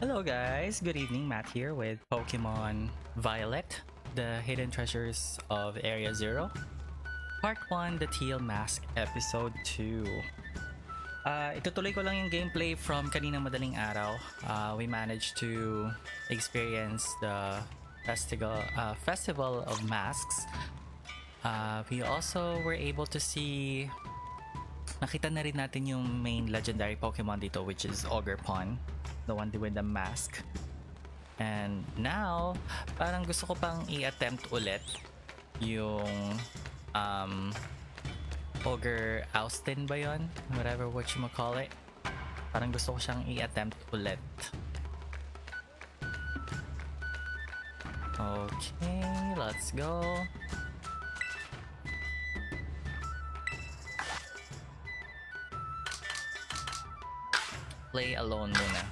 Hello guys, good evening, Matt here with Pokemon Violet, the Hidden Treasures of Area Zero. Part 1, the Teal Mask Episode 2. Itutuloy ko lang yung gameplay from kaninang madaling araw. We managed to experience the Festival of Masks. We also were able to see, nakita na rin natin yung main legendary Pokemon dito, which is Ogerpon, the one with the mask. And now, parang gusto ko pang i-attempt ulit yung Ogre Austin ba yun? Whatever what you call it. Parang gusto ko siyang i-attempt ulit. Okay, let's go. Play alone muna.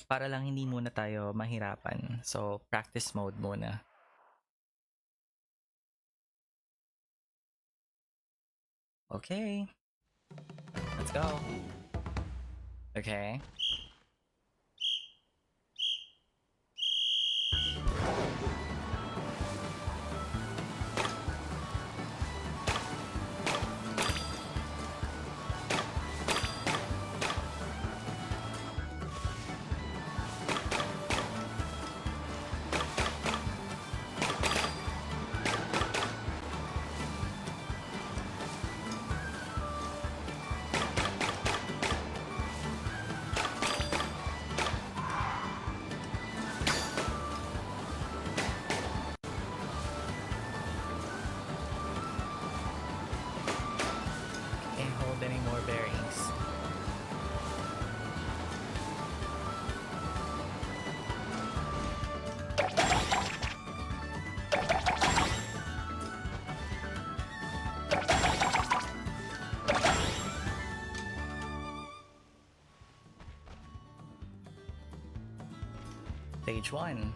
Para lang hindi muna tayo mahirapan. So, practice mode muna. Okay. Let's go. Okay. Any more bearings. Stage 1.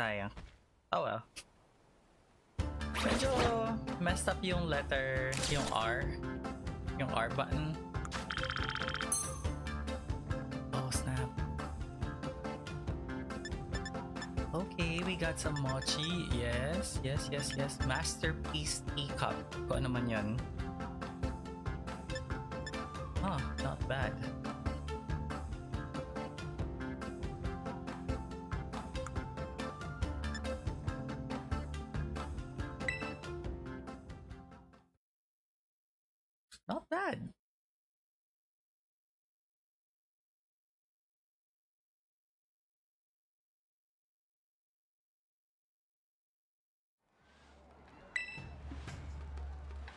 Sayang. Oh well. Medyo messed up yung letter, yung R button. Oh snap. Okay, we got some mochi. Yes. Masterpiece teacup. Kung ano man yun. Huh, not bad. Not bad.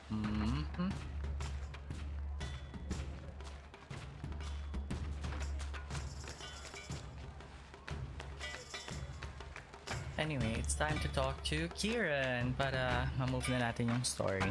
Mm-hmm. Anyway, it's time to talk to Kieran para ma-move na natin yung story.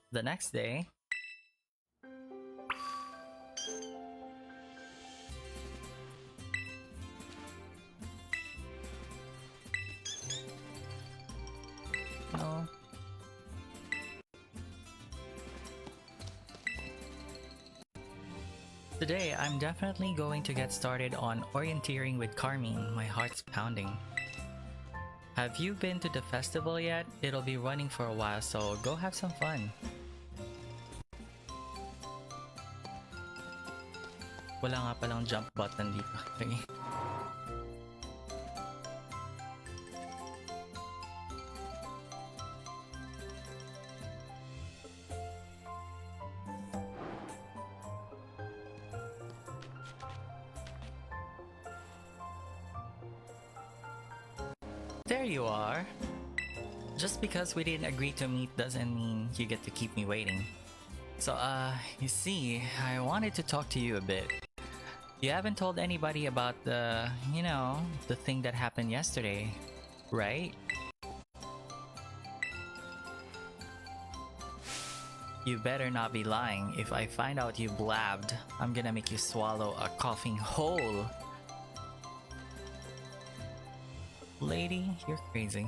The next day, no. Today, I'm definitely going to get started on orienteering with Carmine. My heart's pounding. Have you been to the festival yet? It'll be running for a while, so go have some fun. Wala nga palang jump button dito. Okay. There you are. Just because we didn't agree to meet doesn't mean you get to keep me waiting. So, you see, I wanted to talk to you a bit. You haven't told anybody about the thing that happened yesterday, right? You better not be lying. If I find out you blabbed, I'm gonna make you swallow a coughing whole. Lady, you're crazy.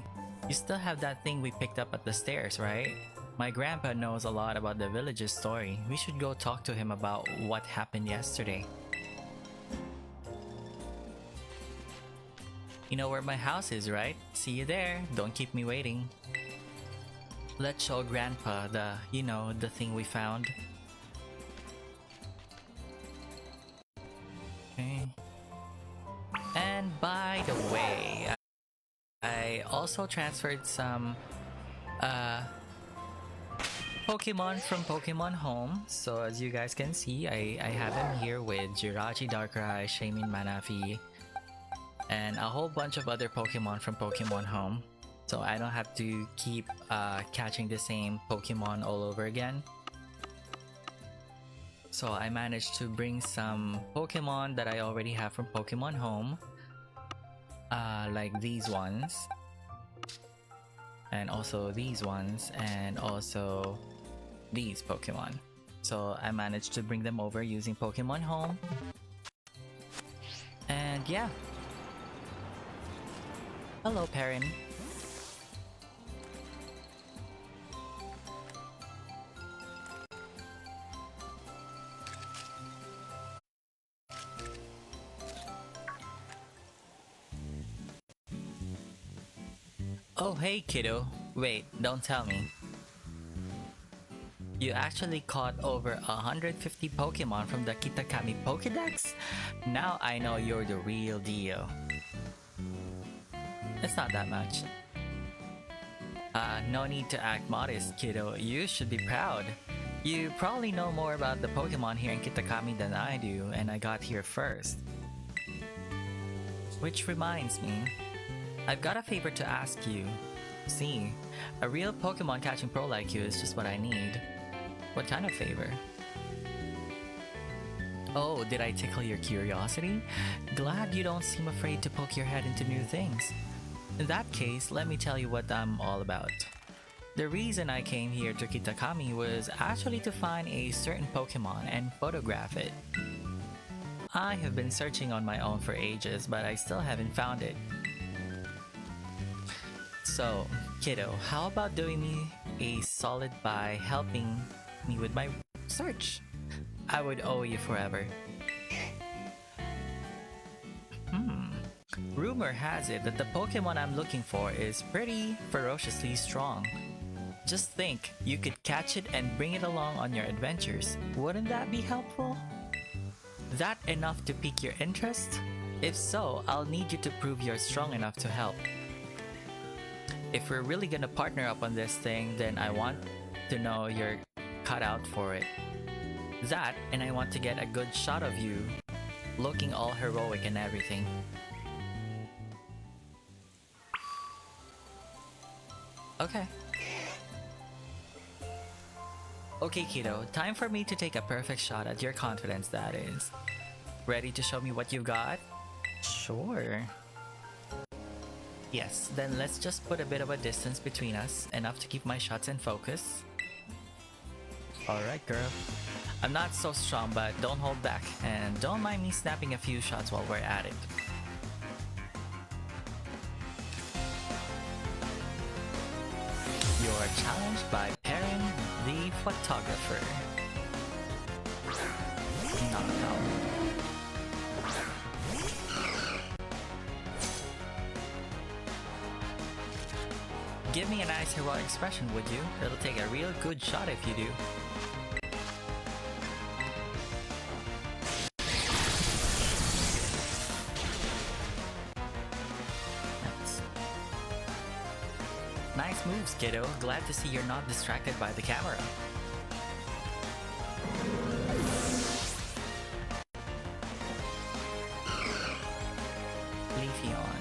You still have that thing we picked up at the stairs, right? My grandpa knows a lot about the village's story. We should go talk to him about what happened yesterday. You know where my house is, right? See you there. Don't keep me waiting. Let's show Grandpa the thing we found. Okay. And by the way, I also transferred some Pokemon from Pokemon Home. So as you guys can see, I have them here with Jirachi, Darkrai, Shaymin, Manafi, and a whole bunch of other Pokemon from Pokemon Home. So I don't have to keep catching the same Pokemon all over again. So I managed to bring some Pokemon that I already have from Pokemon Home. Like these ones. And also these ones. And also these Pokemon. So I managed to bring them over using Pokemon Home. And yeah. Hello, Perrin. Oh, hey, kiddo. Wait, don't tell me. You actually caught over 150 Pokemon from the Kitakami Pokédex? Now I know you're the real deal. It's not that much. No need to act modest, kiddo. You should be proud. You probably know more about the Pokemon here in Kitakami than I do, and I got here first. Which reminds me, I've got a favor to ask you. See, a real Pokemon catching pro like you is just what I need. What kind of favor? Oh, did I tickle your curiosity? Glad you don't seem afraid to poke your head into new things. In that case, let me tell you what I'm all about. The reason I came here to Kitakami was actually to find a certain Pokemon and photograph it. I have been searching on my own for ages, but I still haven't found it. So, kiddo, how about doing me a solid by helping me with my search? I would owe you forever. Rumor has it that the Pokemon I'm looking for is pretty ferociously strong. Just think, you could catch it and bring it along on your adventures. Wouldn't that be helpful? That enough to pique your interest? If so, I'll need you to prove you're strong enough to help. If we're really gonna partner up on this thing, then I want to know you're cut out for it. That, and I want to get a good shot of you, looking all heroic and everything. Okay. Okay, kiddo, time for me to take a perfect shot at your confidence, that is. Ready to show me what you've got? Sure. Yes, then let's just put a bit of a distance between us, enough to keep my shots in focus. Alright, girl. I'm not so strong, but don't hold back, and don't mind me snapping a few shots while we're at it. You're challenged by pairing the photographer. Not a problem. Give me a nice heroic expression, would you? It'll take a real good shot if you do. Nice moves, kiddo. Glad to see you're not distracted by the camera. Leafeon.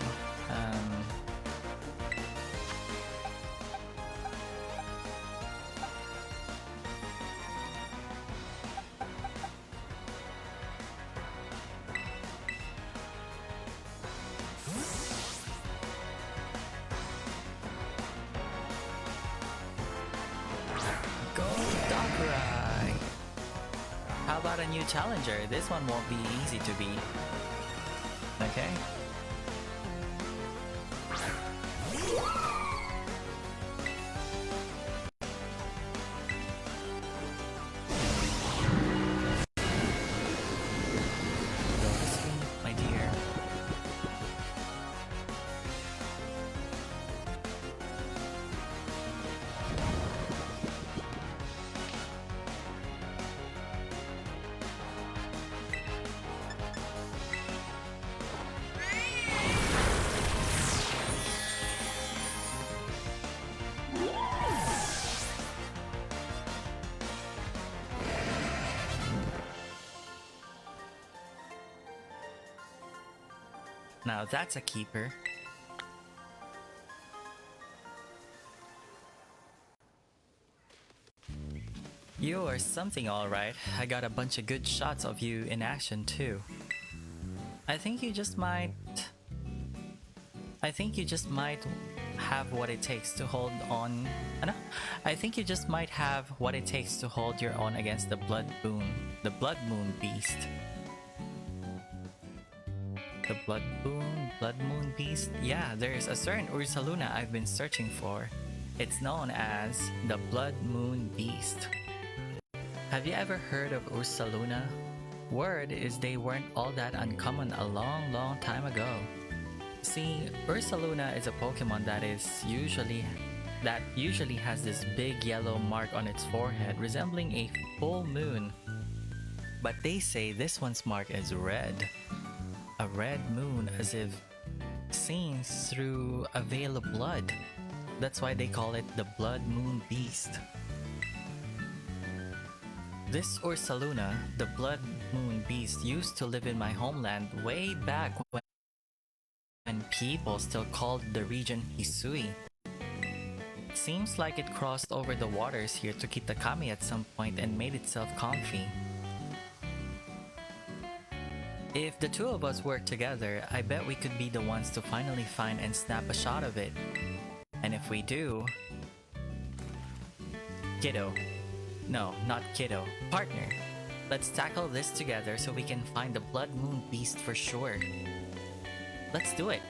How about a new challenger? This one won't be easy to beat. Okay. Go to sleep, my dear. Now that's a keeper. You are something, alright. I got a bunch of good shots of you in action too. I think you just might have what it takes to hold on. I think you just might have what it takes to hold your own against the Blood Moon Beast. The Blood Moon Beast? Yeah, there's a certain Ursaluna I've been searching for. It's known as the Blood Moon Beast. Have you ever heard of Ursaluna? Word is they weren't all that uncommon a long time ago. See, Ursaluna is a Pokemon that usually has this big yellow mark on its forehead resembling a full moon. But they say this one's mark is red. A red moon, as if seen through a veil of blood. That's why they call it the Blood Moon Beast. This Ursaluna, the Blood Moon Beast, used to live in my homeland way back when people still called the region Hisui. Seems like it crossed over the waters here to Kitakami at some point and made itself comfy. If the two of us work together, I bet we could be the ones to finally find and snap a shot of it. And if we do... Kiddo. No, not kiddo. Partner. Let's tackle this together so we can find the Blood Moon Beast for sure. Let's do it.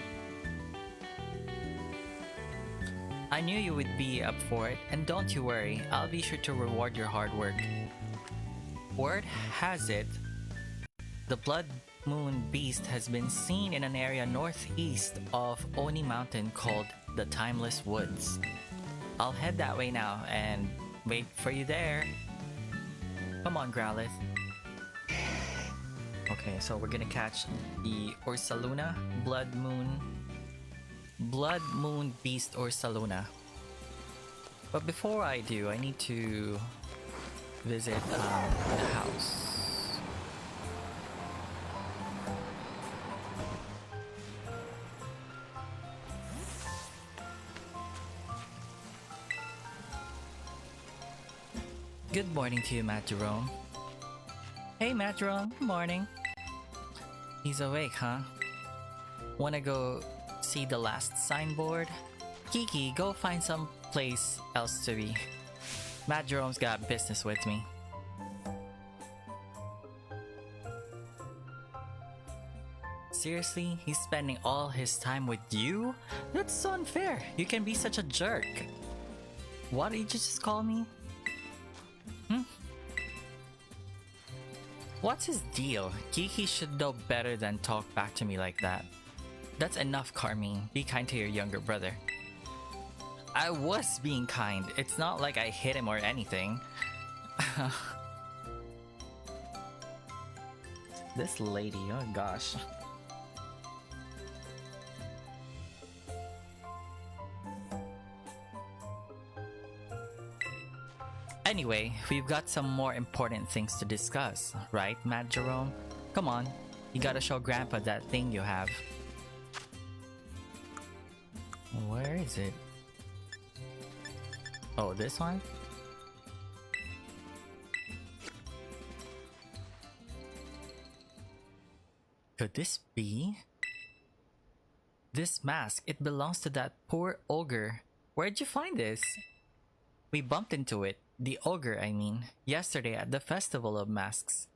I knew you would be up for it, and don't you worry, I'll be sure to reward your hard work. Word has it, the Blood Moon Beast has been seen in an area northeast of Oni Mountain called the Timeless Woods. I'll head that way now and wait for you there. Come on, Growlithe. Okay, so we're gonna catch the Ursaluna, Blood Moon Beast Ursaluna. But before I do, I need to visit the house. Good morning to you, MattJerome. Hey, MattJerome. Good morning. He's awake, huh? Wanna go see the last signboard? Kiki, go find some place else to be. MattJerome's got business with me. Seriously? He's spending all his time with you? That's so unfair. You can be such a jerk. What did you just call me? What's his deal? Kiki should know better than talk back to me like that. That's enough, Carmine. Be kind to your younger brother. I was being kind. It's not like I hit him or anything. This lady, oh gosh. Anyway, we've got some more important things to discuss, right, MattJerome? Come on, you gotta show Grandpa that thing you have. Where is it? Oh, this one? Could this be? This mask, it belongs to that poor ogre. Where'd you find this? We bumped into it. The ogre, I mean, yesterday at the Festival of Masks.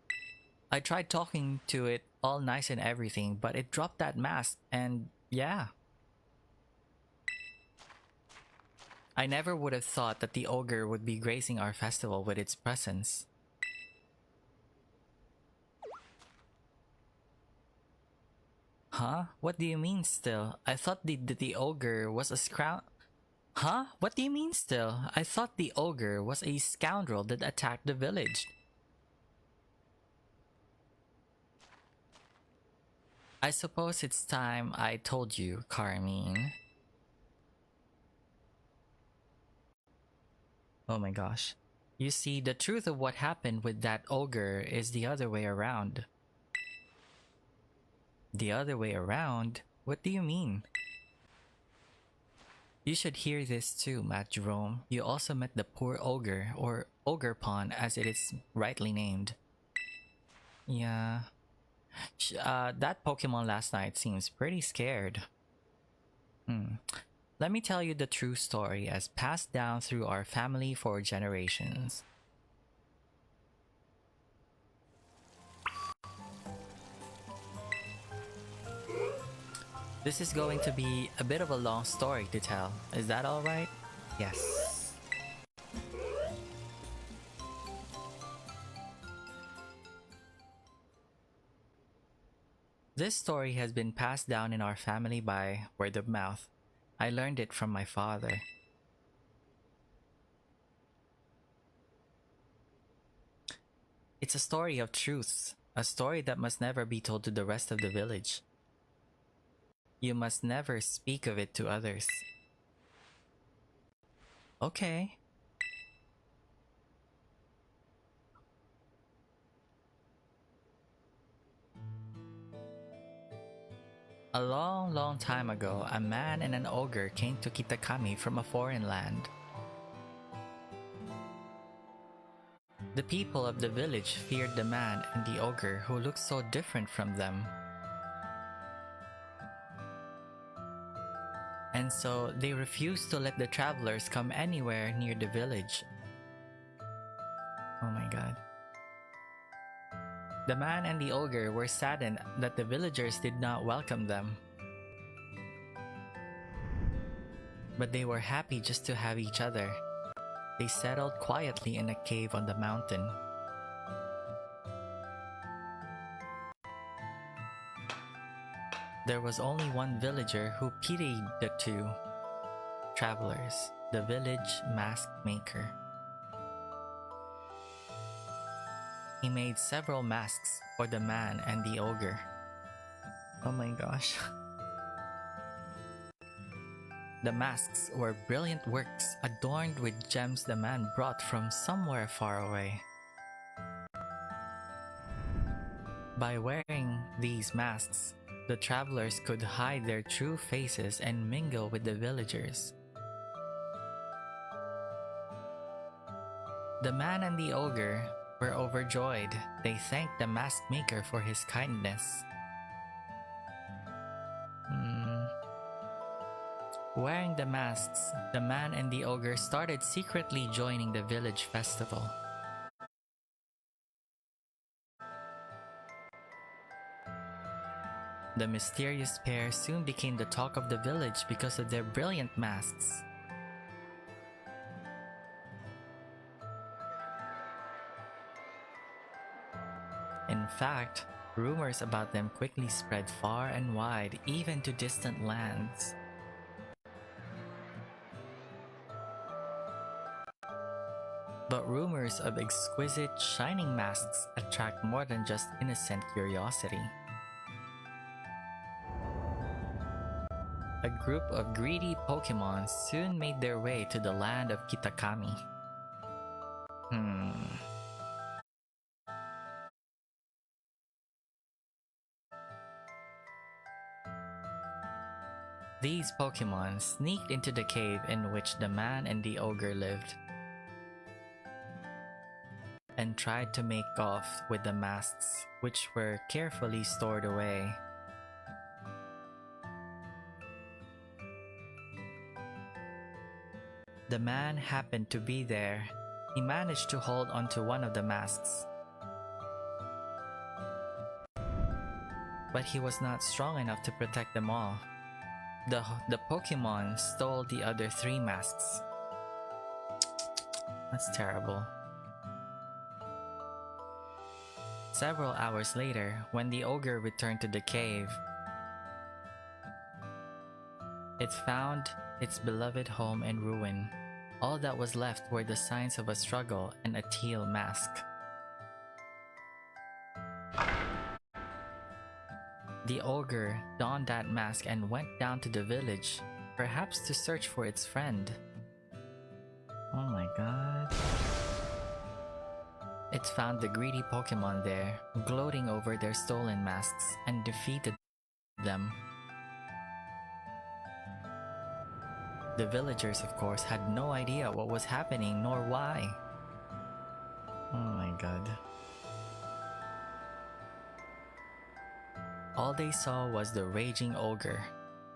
I tried talking to it all nice and everything, but it dropped that mask and yeah. I never would have thought that the ogre would be gracing our festival with its presence. Huh? What do you mean still? I thought the ogre was a Huh? What do you mean still? I thought the ogre was a scoundrel that attacked the village. I suppose it's time I told you, Carmine. Oh my gosh. You see, the truth of what happened with that ogre is the other way around. The other way around? What do you mean? You should hear this too, MattJerome. You also met the poor ogre, or Ogre Pond as it is rightly named. Yeah. That Pokemon last night seems pretty scared. Let me tell you the true story as passed down through our family for generations. This is going to be a bit of a long story to tell. Is that alright? Yes. This story has been passed down in our family by word of mouth. I learned it from my father. It's a story of truths, a story that must never be told to the rest of the village. You must never speak of it to others. Okay. A long, long time ago, a man and an ogre came to Kitakami from a foreign land. The people of the village feared the man and the ogre who looked so different from them. And so they refused to let the travelers come anywhere near the village. Oh my god. The man and the ogre were saddened that the villagers did not welcome them. But they were happy just to have each other. They settled quietly in a cave on the mountain. There was only one villager who pitied the two travelers, the village mask maker. He made several masks for the man and the ogre. Oh my gosh. The masks were brilliant works adorned with gems the man brought from somewhere far away. By wearing these masks, the travelers could hide their true faces and mingle with the villagers. The man and the ogre were overjoyed. They thanked the mask maker for his kindness. Wearing the masks, the man and the ogre started secretly joining the village festival. The mysterious pair soon became the talk of the village because of their brilliant masks. In fact, rumors about them quickly spread far and wide, even to distant lands. But rumors of exquisite, shining masks attract more than just innocent curiosity. A group of greedy Pokémon soon made their way to the land of Kitakami. These Pokémon sneaked into the cave in which the man and the ogre lived, and tried to make off with the masks, which were carefully stored away. The man happened to be there. He managed to hold onto one of the masks, but he was not strong enough to protect them all. The Pokemon stole the other 3 masks. That's terrible. Several hours later, when the ogre returned to the cave, it found its beloved home in ruin. All that was left were the signs of a struggle and a teal mask. The ogre donned that mask and went down to the village, perhaps to search for its friend. Oh my god. It found the greedy Pokemon there, gloating over their stolen masks, and defeated them. The villagers, of course, had no idea what was happening nor why. Oh my god. All they saw was the raging ogre,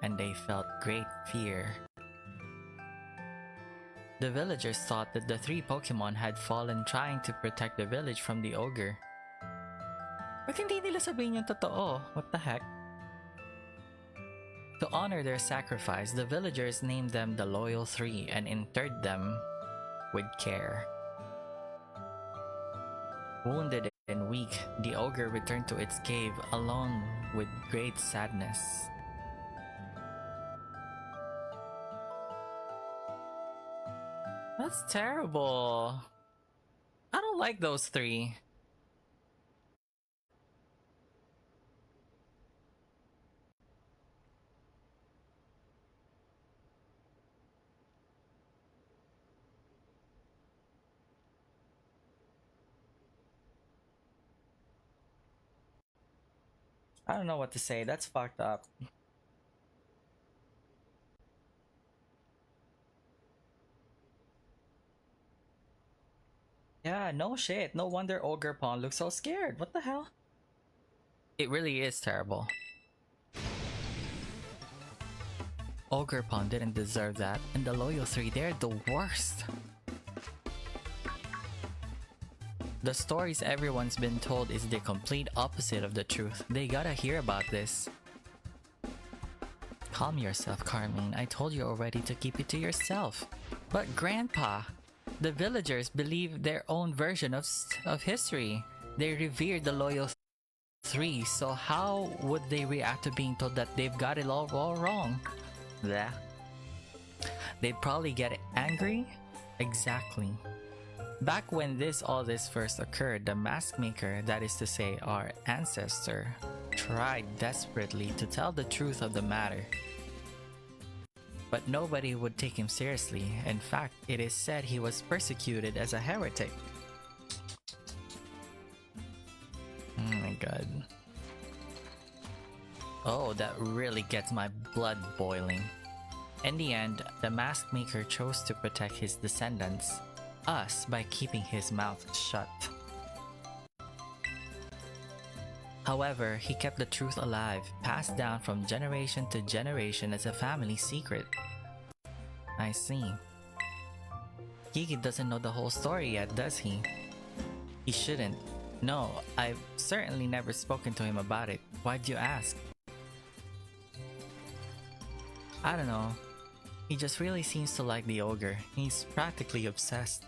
and they felt great fear. The villagers thought that the 3 Pokemon had fallen trying to protect the village from the ogre. Ba't hindi nila sabihin yung totoo? What the heck? To honor their sacrifice, the villagers named them the Loyal 3 and interred them with care. Wounded and weak, the ogre returned to its cave alone with great sadness. That's terrible. I don't like those 3. I don't know what to say. That's fucked up. Yeah, no shit. No wonder Ogrepon looks so scared. What the hell? It really is terrible. Ogrepon didn't deserve that, and the Loyal 3, they're the worst. The stories everyone's been told is the complete opposite of the truth. They gotta hear about this. Calm yourself, Carmine. I told you already to keep it to yourself. But Grandpa, the villagers believe their own version of history. They revere the Loyal 3, so how would they react to being told that they've got it all wrong? Bleh. They'd probably get angry? Exactly. Back when all this first occurred, the mask maker, that is to say our ancestor, tried desperately to tell the truth of the matter. But nobody would take him seriously. In fact, it is said he was persecuted as a heretic. Oh my god. Oh, that really gets my blood boiling. In the end, the mask maker chose to protect his descendants, us, by keeping his mouth shut. However, he kept the truth alive, passed down from generation to generation as a family secret. I see. Kiki doesn't know the whole story yet, does he? He shouldn't. No, I've certainly never spoken to him about it. Why'd you ask? I don't know. He just really seems to like the ogre. He's practically obsessed.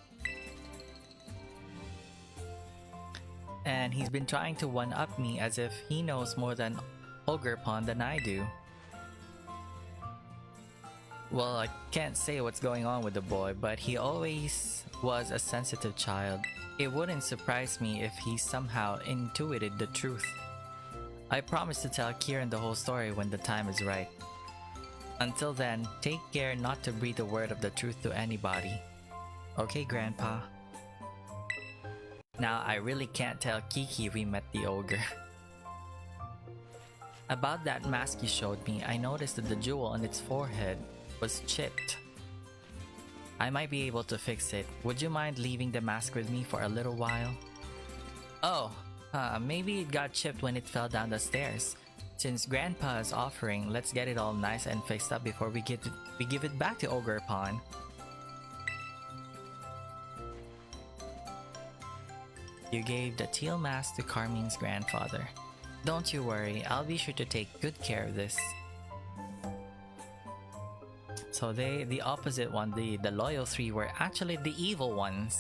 And he's been trying to one-up me as if he knows more than Ogrepon than I do. Well, I can't say what's going on with the boy, but he always was a sensitive child. It wouldn't surprise me if he somehow intuited the truth. I promise to tell Kieran the whole story when the time is right. Until then, take care not to breathe a word of the truth to anybody. Okay, Grandpa? Now, I really can't tell Kiki we met the ogre. About that mask you showed me, I noticed that the jewel on its forehead was chipped. I might be able to fix it. Would you mind leaving the mask with me for a little while? Oh, maybe it got chipped when it fell down the stairs. Since Grandpa is offering, let's get it all nice and fixed up before we give it back to Ogrepon. You gave the teal mask to Carmine's grandfather. Don't you worry, I'll be sure to take good care of this. So the opposite one, the Loyal 3, were actually the evil ones.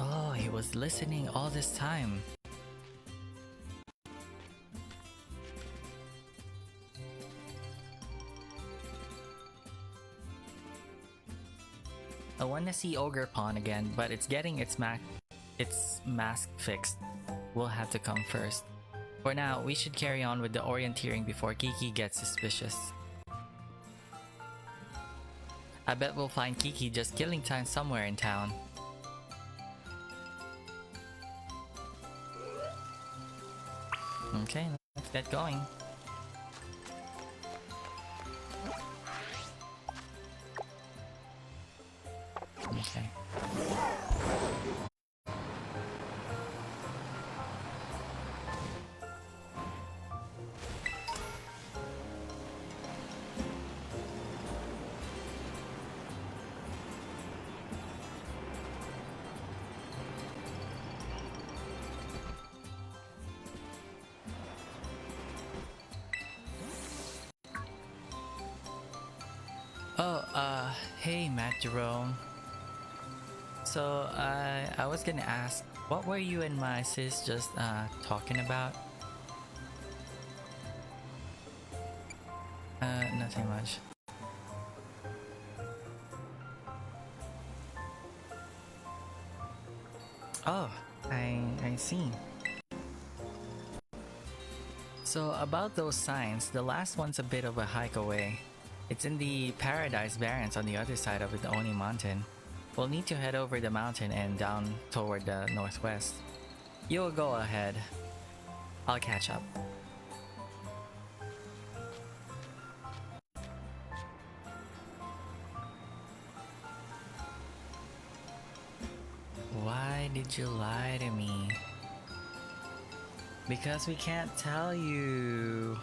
Oh, he was listening all this time. I want to see Ogrepon again, but it's getting its mask fixed. We'll have to come first. For now, we should carry on with the orienteering before Kiki gets suspicious. I bet we'll find Kiki just killing time somewhere in town. Okay, let's get going. Okay. Oh, hey MattJerome. So, I was gonna ask, what were you and my sis just, talking about? Nothing much. Oh, I see. So, about those signs, the last one's a bit of a hike away. It's in the Paradise Barrens on the other side of the Oni Mountain. We'll need to head over the mountain and down toward the northwest. You'll go ahead. I'll catch up. did you lie to me? Because we can't tell you.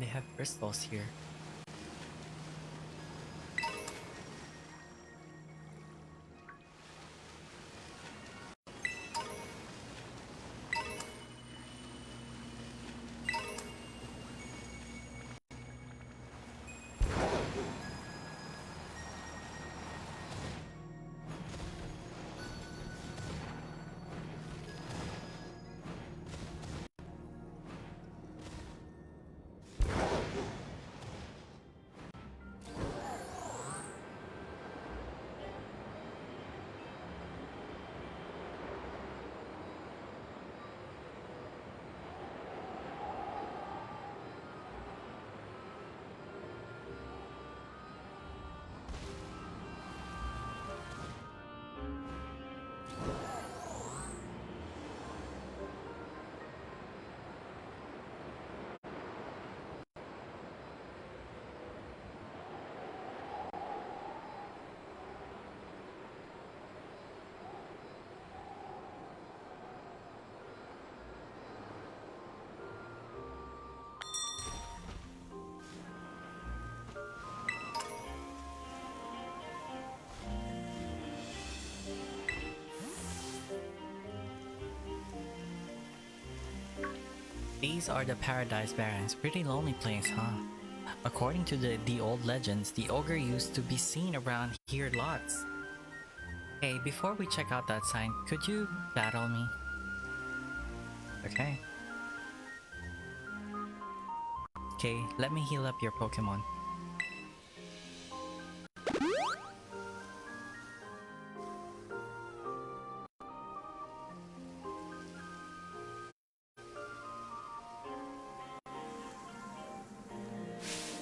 They have crystals here. These are the Paradise Barrens. Pretty lonely place, huh? According to the old legends, the ogre used to be seen around here lots. Hey, before we check out that sign, could you battle me? Okay. Okay, let me heal up your Pokemon.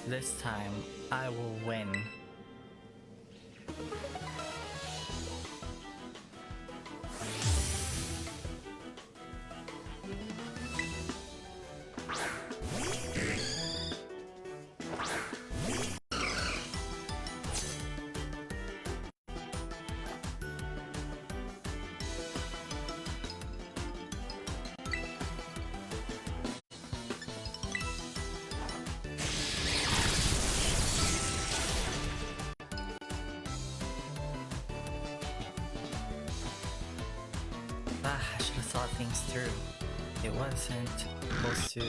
This time, I will win. I should have thought things through. It wasn't supposed to...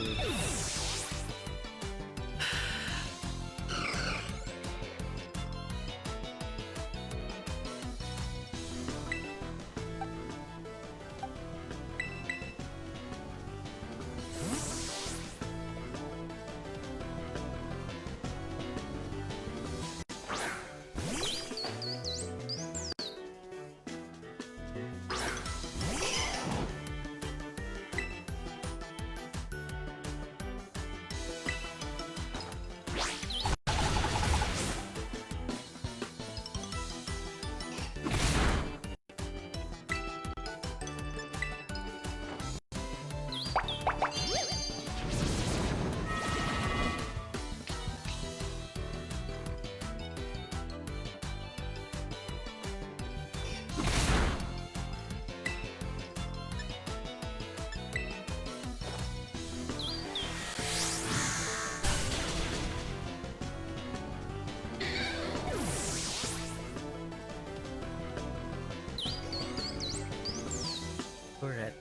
Correct.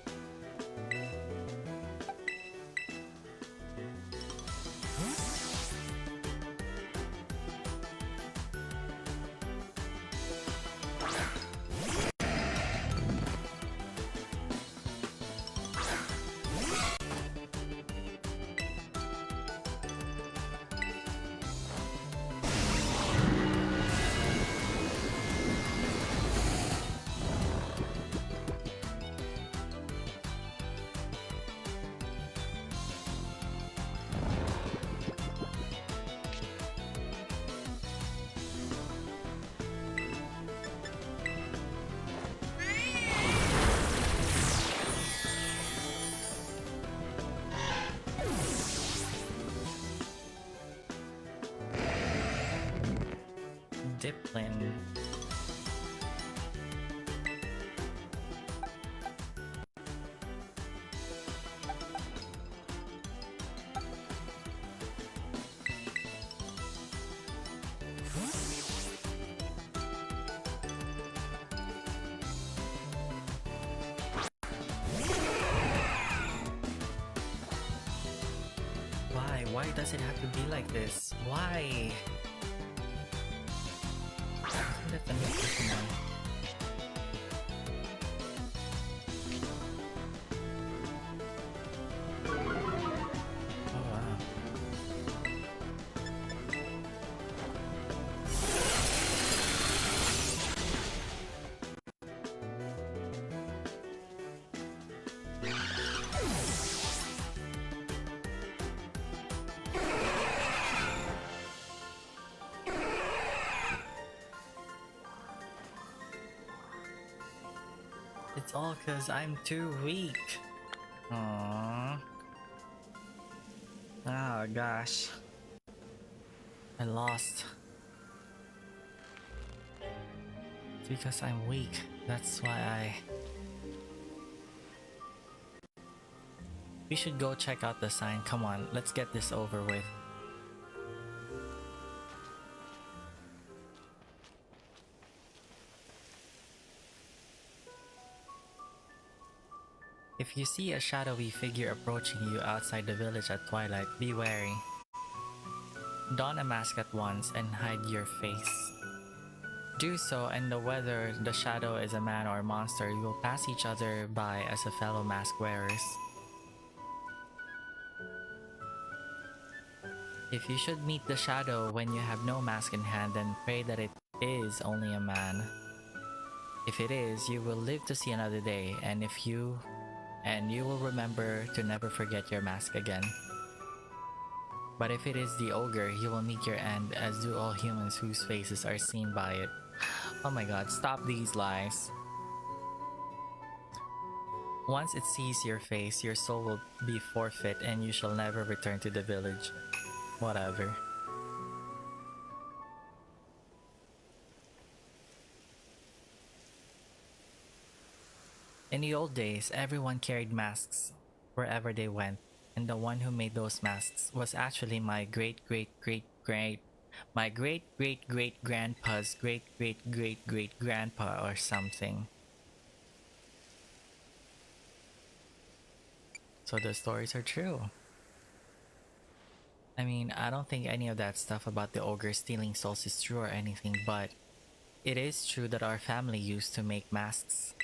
Diplin. Why? Why does it have to be like this? Why? That's a new Pokemon. Oh wow. It's all cause I'm too weak. Aww. Oh gosh. I lost. It's because I'm weak. That's why We should go check out the sign. Come on, let's get this over with. If you see a shadowy figure approaching you outside the village at twilight, be wary. Don a mask at once and hide your face. Do so, and whether the shadow is a man or a monster, you will pass each other by as a fellow mask wearers. If you should meet the shadow when you have no mask in hand, then pray that it is only a man. If it is, you will live to see another day, and you will remember to never forget your mask again. But if it is the ogre, you will meet your end, as do all humans whose faces are seen by it. Oh my god, stop these lies. Once it sees your face, your soul will be forfeit and you shall never return to the village. Whatever. In the old days, everyone carried masks wherever they went, and the one who made those masks was actually my great-great-grandpa's great-great-great-grandpa or something. So the stories are true. I mean, I don't think any of that stuff about the ogre stealing souls is true or anything, but it is true that our family used to make masks.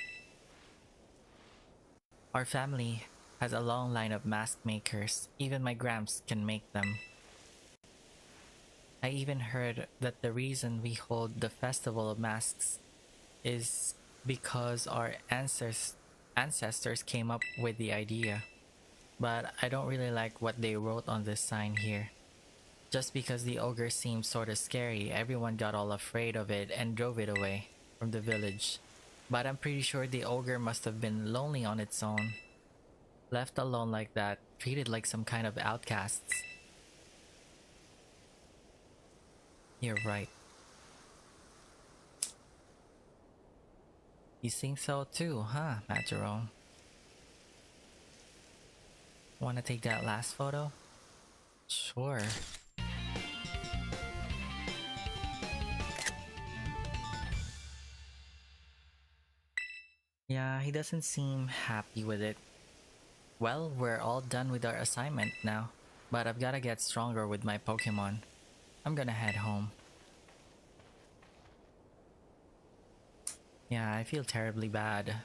Our family has a long line of mask makers. Even my gramps can make them. I even heard that the reason we hold the Festival of Masks is because our ancestors came up with the idea. But I don't really like what they wrote on this sign here. Just because the ogre seemed sorta scary, everyone got all afraid of it and drove it away from the village. But I'm pretty sure the ogre must have been lonely on its own. Left alone like that, treated like some kind of outcasts. You're right. You think so too, huh, MattJerome? Wanna take that last photo? Sure. Yeah, he doesn't seem happy with it. Well, we're all done with our assignment now, but I've gotta get stronger with my Pokemon. I'm gonna head home. Yeah, I feel terribly bad.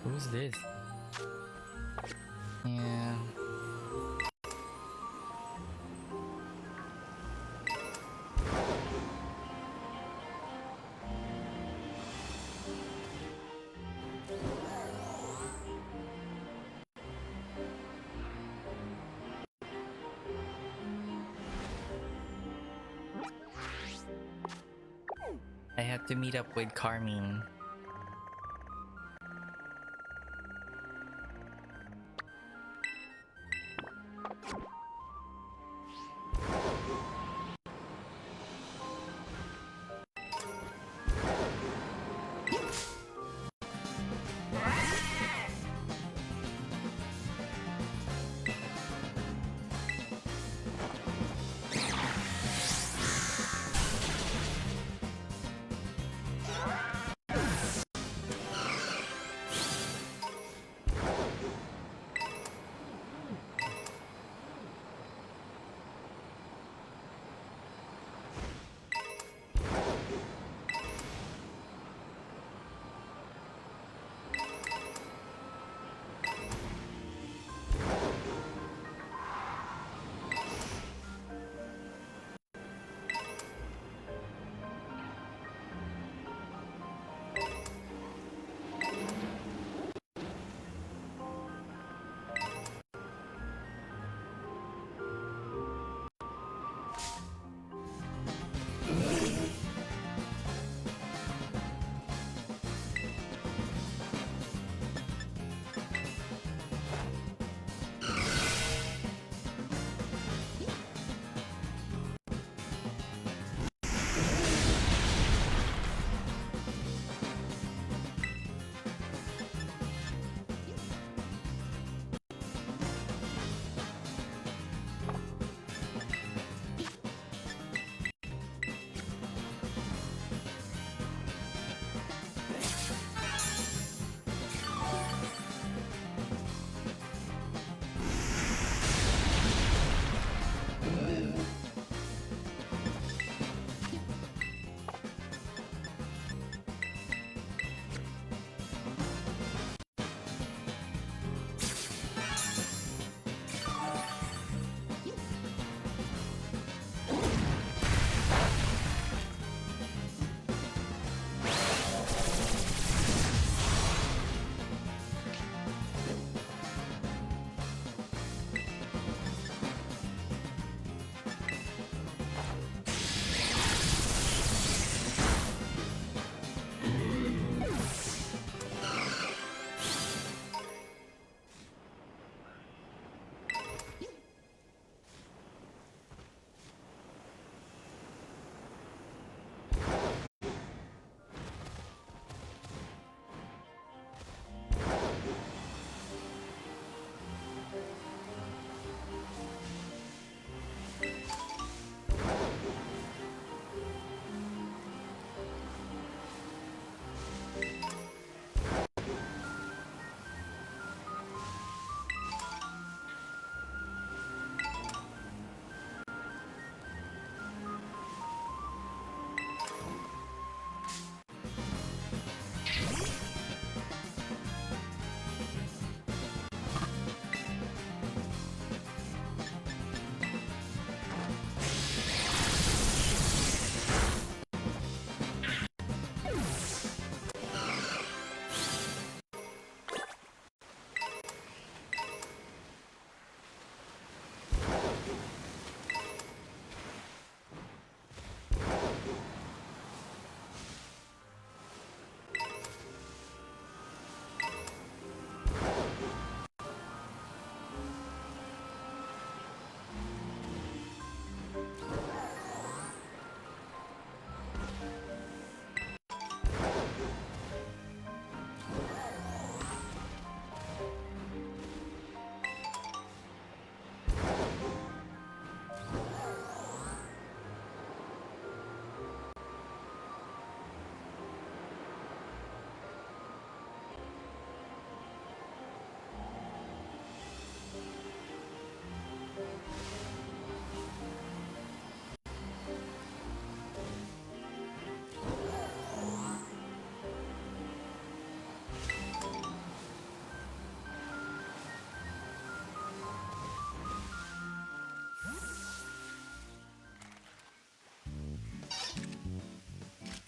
Who's this? Yeah. I had to meet up with Carmine.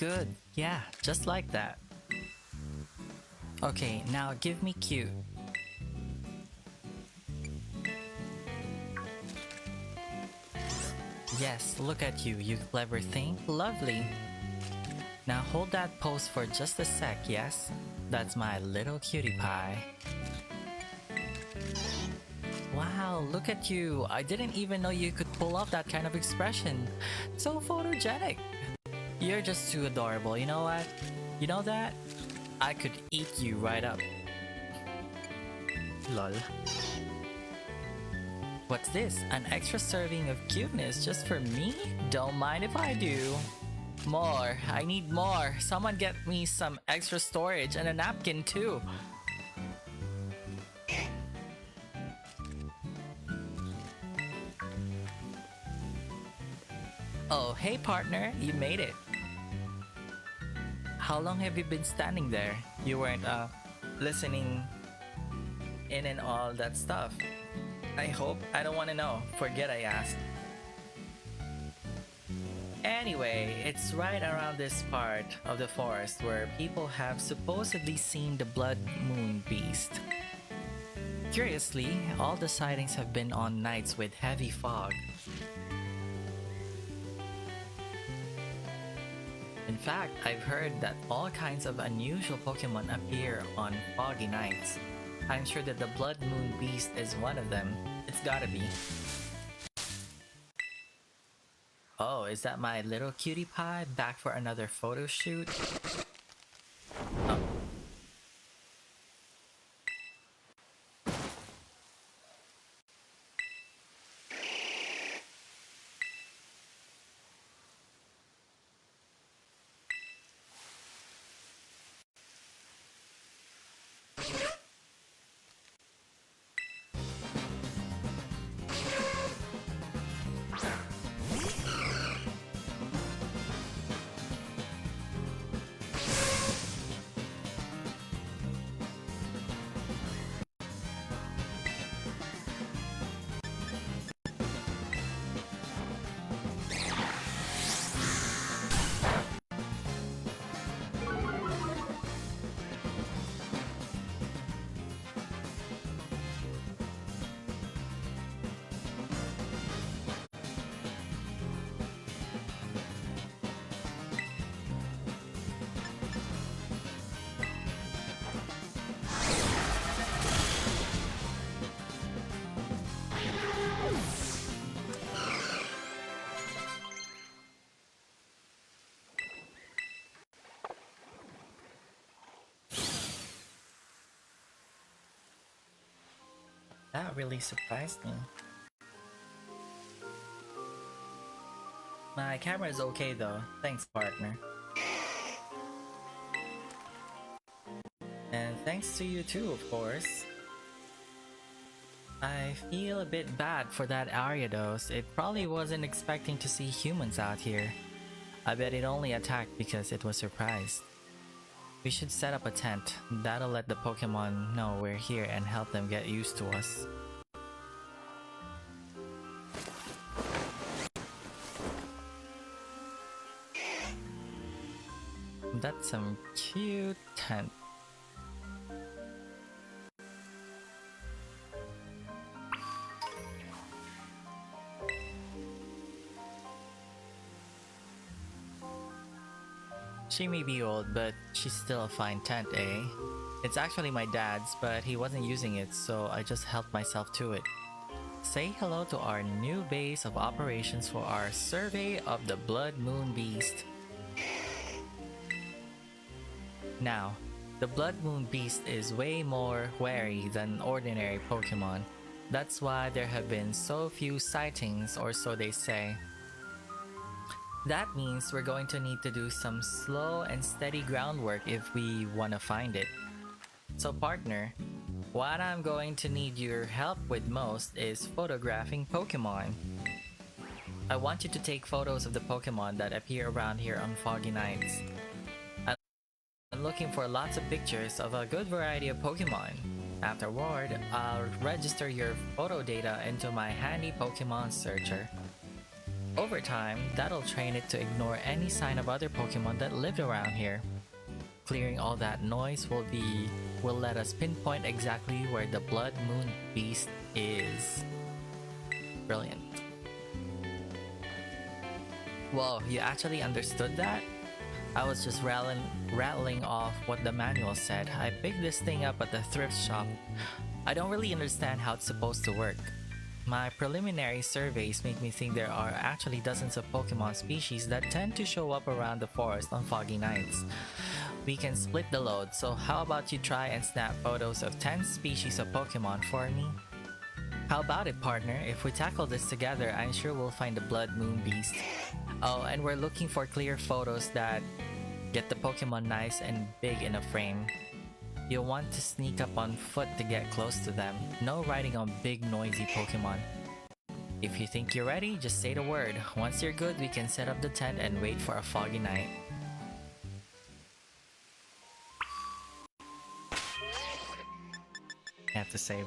good. Yeah, just like that. Okay, now give me cute. Yes, look at you, you clever thing. Lovely. Now hold that pose for just a sec, yes? That's my little cutie pie. Wow, look at you. I didn't even know you could pull off that kind of expression. So photogenic. You're just too adorable, you know what? You know that? I could eat you right up. Lol. What's this? An extra serving of cuteness just for me? Don't mind if I do. More. I need more. Someone get me some extra storage and a napkin too. Oh, hey partner, you made it. How long have you been standing there? You weren't, listening in and all that stuff. I hope. I don't want to know. Forget I asked. Anyway, it's right around this part of the forest where people have supposedly seen the blood moon beast. Curiously, all the sightings have been on nights with heavy fog. In fact, I've heard that all kinds of unusual Pokemon appear on foggy nights. I'm sure that the Blood Moon Beast is one of them. It's gotta be. Oh, is that my little cutie pie back for another photo shoot? Oh. That really surprised me. My camera is okay though. Thanks, partner. And thanks to you too, of course. I feel a bit bad for that Ariados. It probably wasn't expecting to see humans out here. I bet it only attacked because it was surprised. We should set up a tent. That'll let the Pokemon know we're here and help them get used to us. That's some cute tent. She may be old, but she's still a fine tent, eh? It's actually my dad's, but he wasn't using it, so I just helped myself to it. Say hello to our new base of operations for our survey of the Blood Moon Beast. Now, the Blood Moon Beast is way more wary than ordinary Pokemon. That's why there have been so few sightings, or so they say. That means we're going to need to do some slow and steady groundwork if we want to find it. So partner, what I'm going to need your help with most is photographing Pokemon. I want you to take photos of the Pokemon that appear around here on foggy nights. I'm looking for lots of pictures of a good variety of Pokemon. Afterward, I'll register your photo data into my handy Pokemon searcher. Over time, that'll train it to ignore any sign of other Pokemon that lived around here. Clearing all that noise will let us pinpoint exactly where the Blood Moon Beast is. Brilliant. Whoa, you actually understood that? I was just rattling off what the manual said. I picked this thing up at the thrift shop. I don't really understand how it's supposed to work. My preliminary surveys make me think there are actually dozens of Pokemon species that tend to show up around the forest on foggy nights. We can split the load, so how about you try and snap photos of 10 species of Pokemon for me? How about it, partner? If we tackle this together, I'm sure we'll find the Blood Moon Beast. Oh, and we're looking for clear photos that get the Pokemon nice and big in a frame. You'll want to sneak up on foot to get close to them. No riding on big noisy Pokemon. If you think you're ready, just say the word. Once you're good, we can set up the tent and wait for a foggy night. I have to save.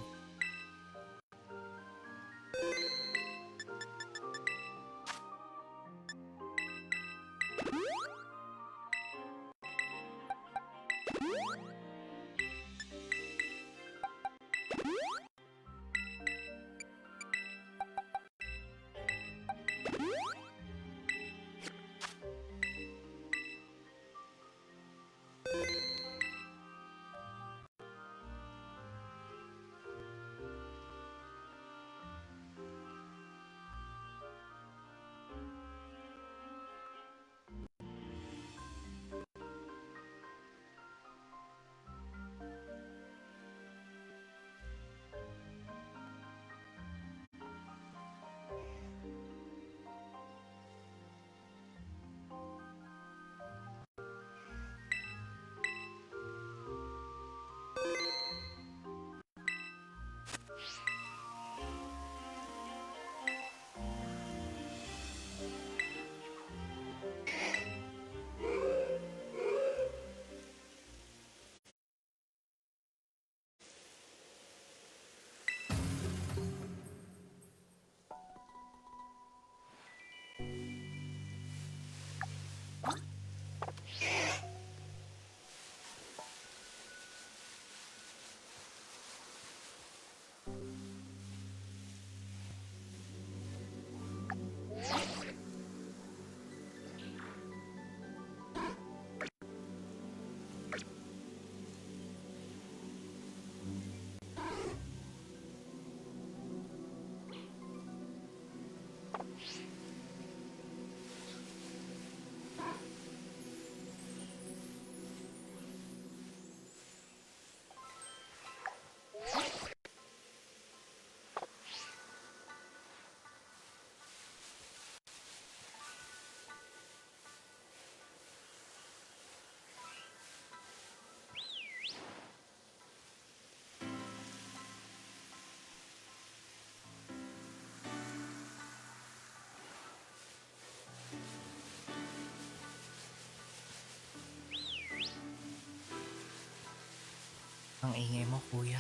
Ang ingay mo, kuya.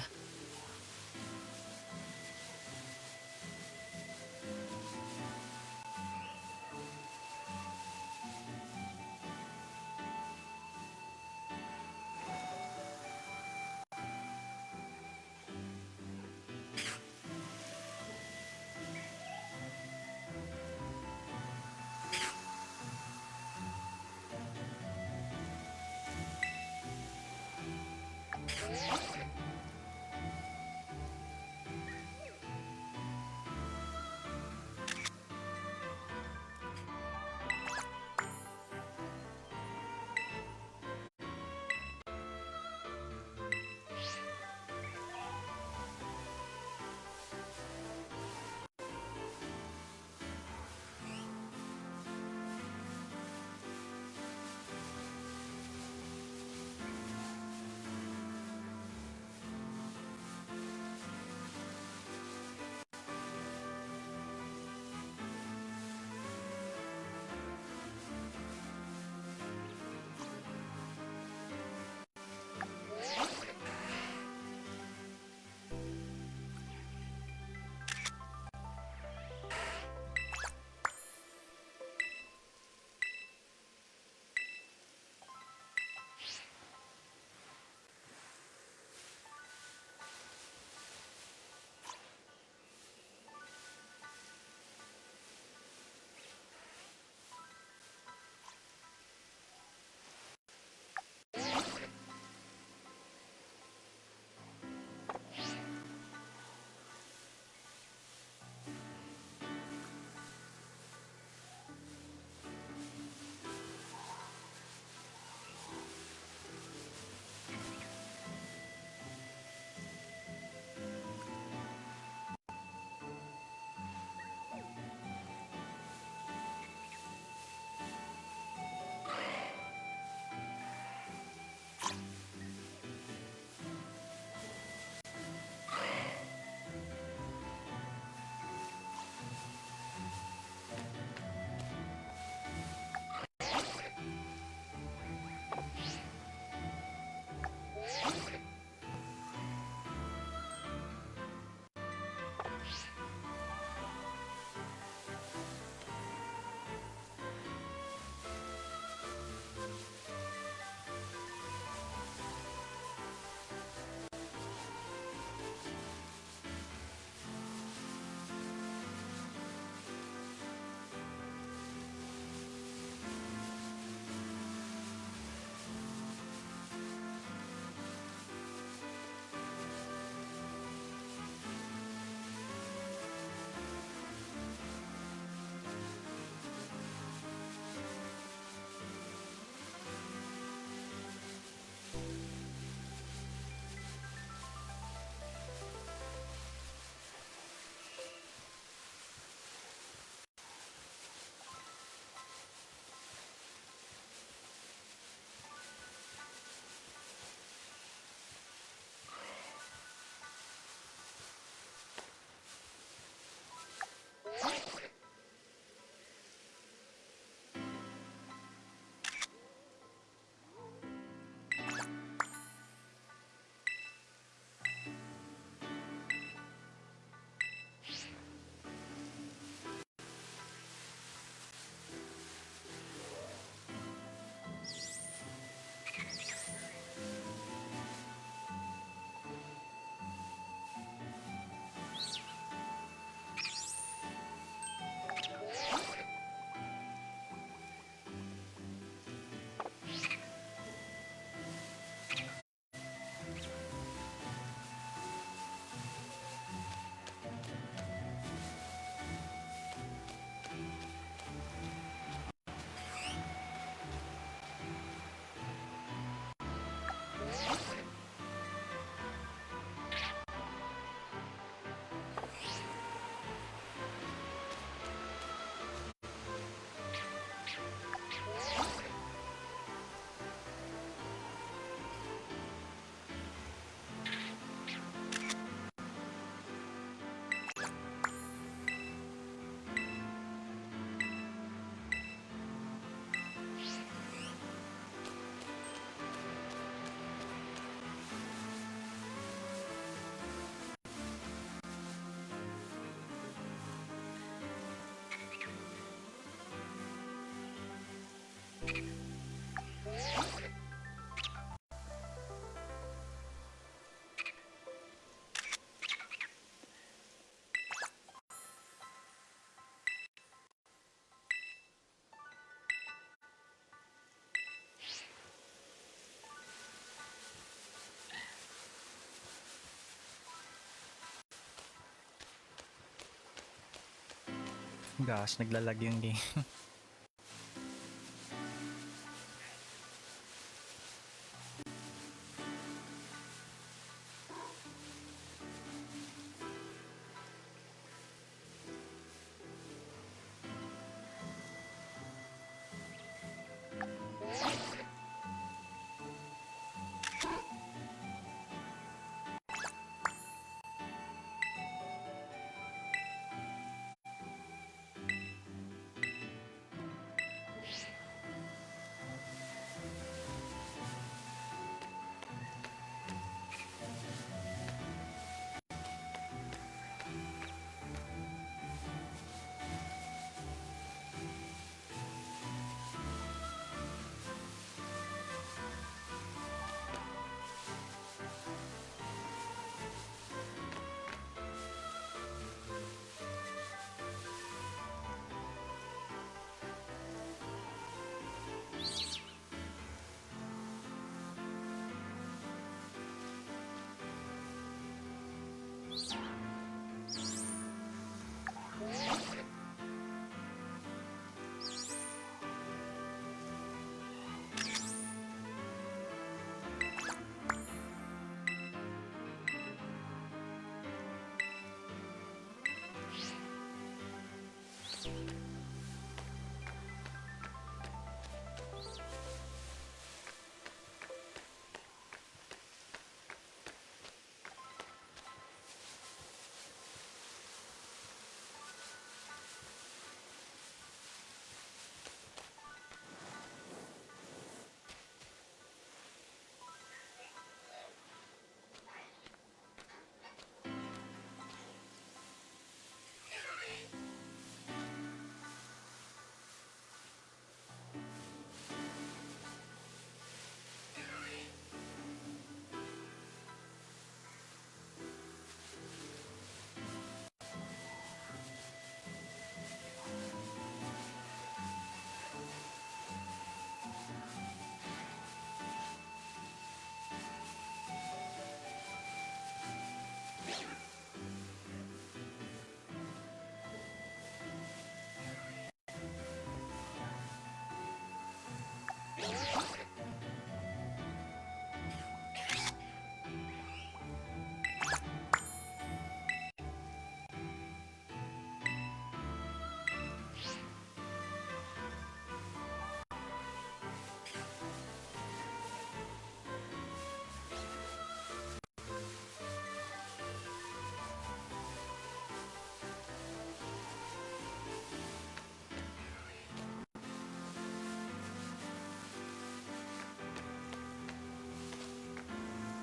Gosh, naglalag yung game.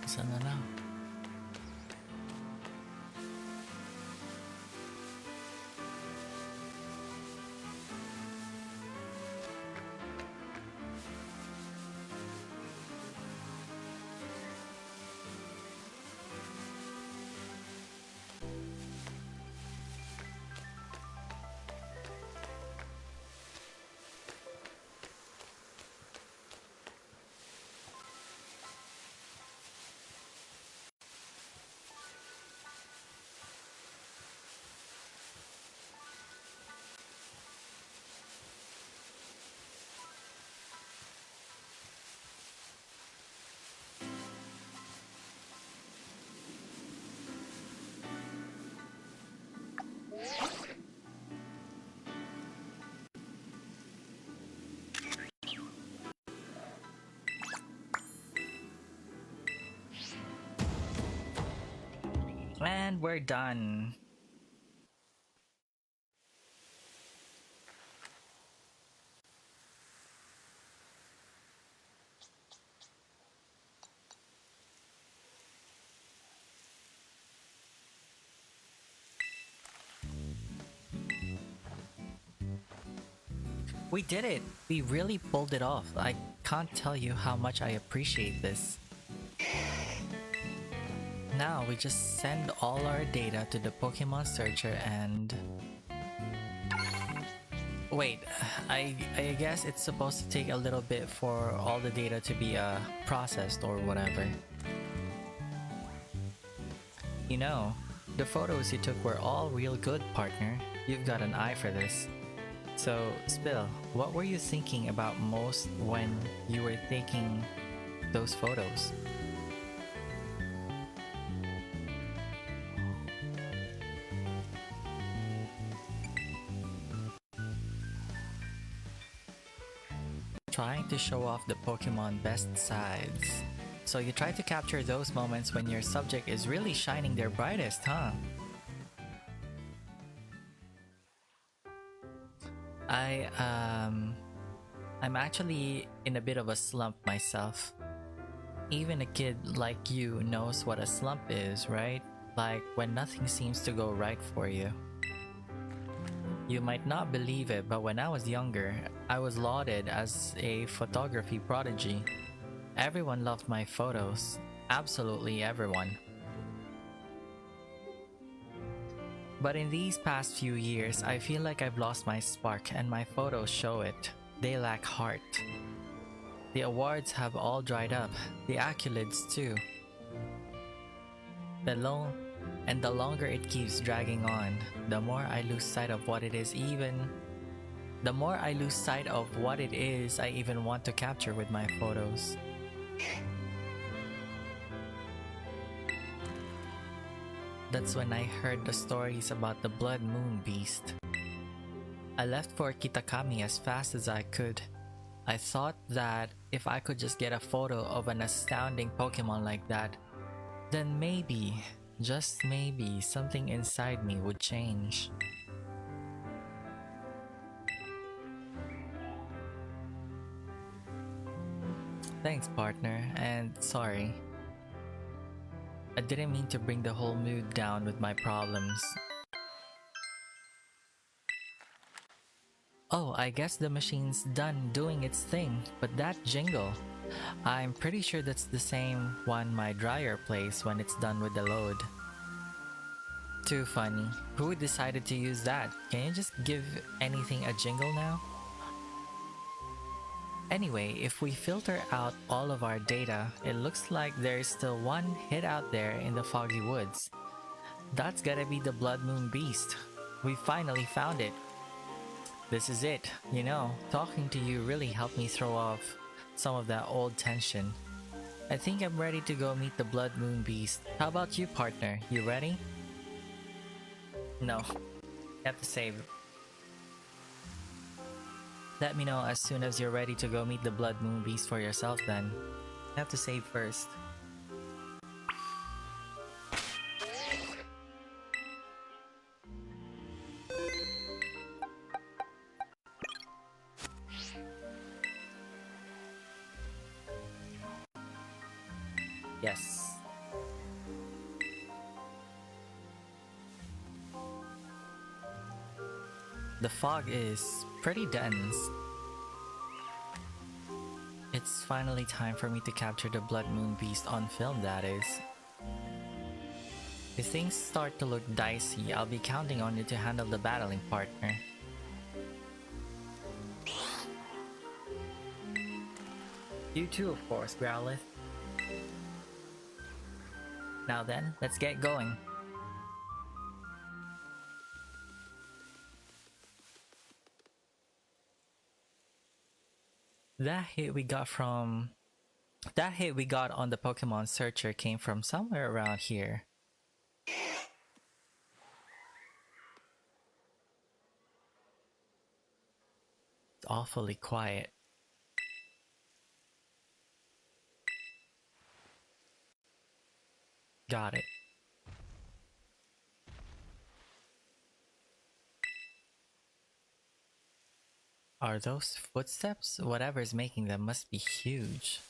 Sana lang. And we're done. We did it! We really pulled it off. I can't tell you how much I appreciate this. Now we just send all our data to the Pokemon searcher and... Wait, I guess it's supposed to take a little bit for all the data to be processed or whatever. You know, the photos you took were all real good, partner. You've got an eye for this. So, Spill, what were you thinking about most when you were taking those photos? Trying to show off the Pokemon best sides. So you try to capture those moments when your subject is really shining their brightest, huh? I'm actually in a bit of a slump myself. Even a kid like you knows what a slump is, right? Like when nothing seems to go right for you. You might not believe it, but when I was younger, I was lauded as a photography prodigy. Everyone loved my photos. Absolutely everyone. But in these past few years, I feel like I've lost my spark and my photos show it. They lack heart. The awards have all dried up, the accolades too. The longer it keeps dragging on, the more I lose sight of what it is I even want to capture with my photos. That's when I heard the stories about the Blood Moon Beast. I left for Kitakami as fast as I could. I thought that if I could just get a photo of an astounding Pokemon like that, then maybe, just maybe, something inside me would change. Thanks, partner, and sorry. I didn't mean to bring the whole mood down with my problems. Oh, I guess the machine's done doing its thing, but that jingle, I'm pretty sure that's the same one my dryer plays when it's done with the load. Too funny. Who decided to use that? Can you just give anything a jingle now? Anyway, if we filter out all of our data, it looks like there is still one hid out there in the foggy woods. That's gotta be the Blood Moon Beast. We finally found it. This is it. You know, talking to you really helped me throw off some of that old tension. I think I'm ready to go meet the Blood Moon Beast. How about you, partner? You ready? No. You have to save. Let me know as soon as you're ready to go meet the Blood Moon Beast for yourself then. You have to save first. Yes. The fog is pretty dense. It's finally time for me to capture the Blood Moon Beast on film, that is. If things start to look dicey, I'll be counting on you to handle the battling, partner. You too, of course, Growlithe. Now then, let's get going. That hit we got on the Pokemon searcher came from somewhere around here. It's awfully quiet. Got it. Are those footsteps? Whatever's making them must be huge.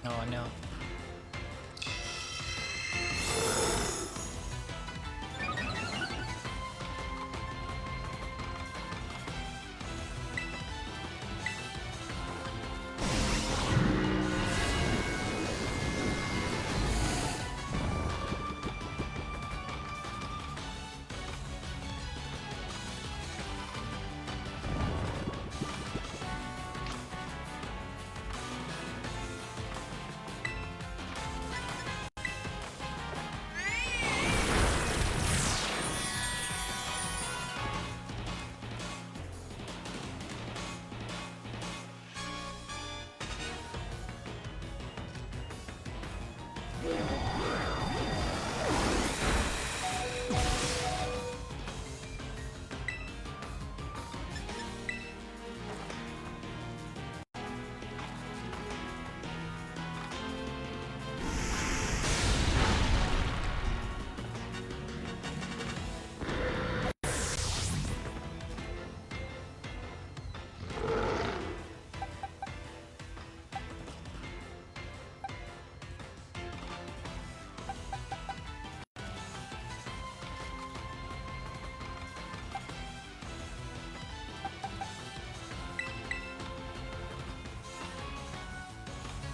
Oh no.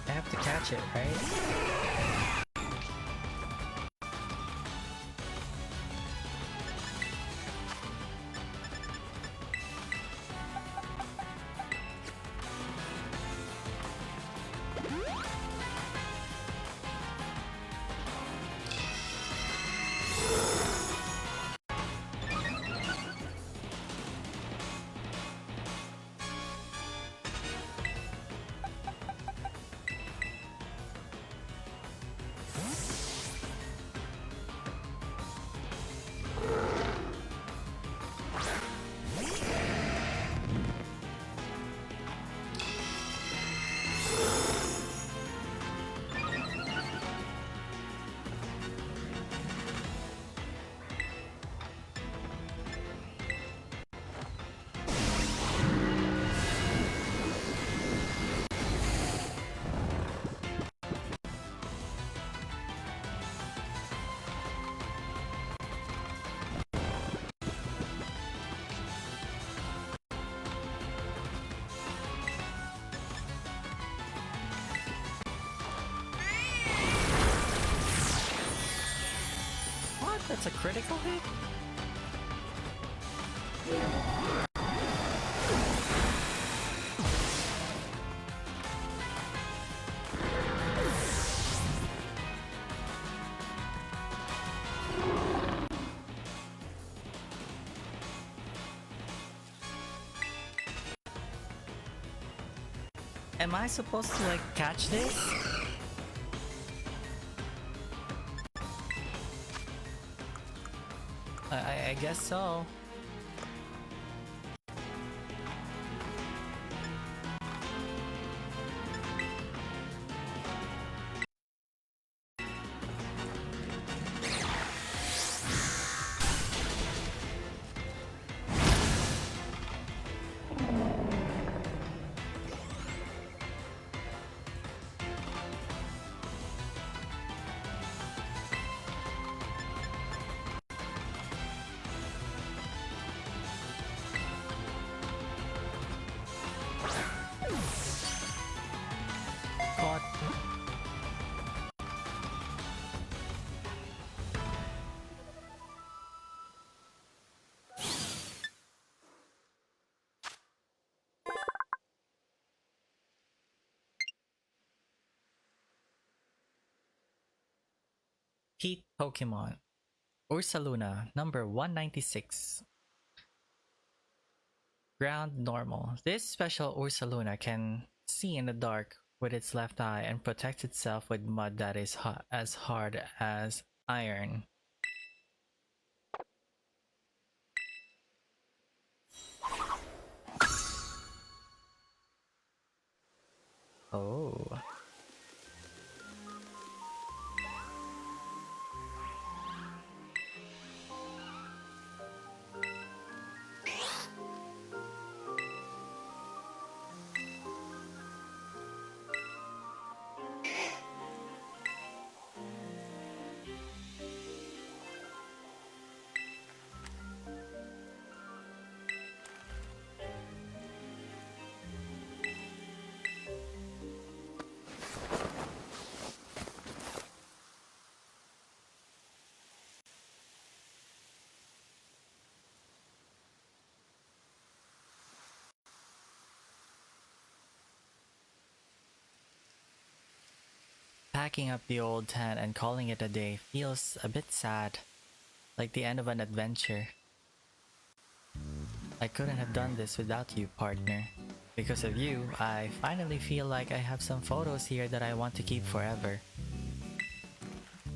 I have to catch it, right? What? That's a critical hit? Am I supposed to like catch this? I guess so. Caught. Pete Pokemon. Ursaluna, number 196. Ground normal. This special Ursaluna can see in the dark with its left eye and protects itself with mud that is as hard as iron. Oh. Packing up the old tent and calling it a day feels a bit sad, like the end of an adventure. I couldn't have done this without you, partner. Because of you, I finally feel like I have some photos here that I want to keep forever.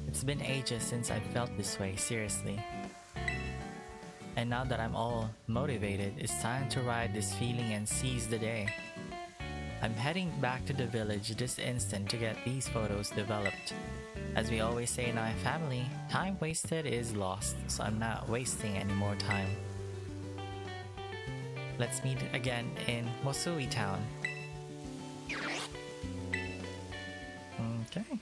It's been ages since I felt this way, seriously. And now that I'm all motivated, it's time to ride this feeling and seize the day. I'm heading back to the village this instant to get these photos developed. As we always say in our family, time wasted is lost, so I'm not wasting any more time. Let's meet again in Mosui Town. Okay.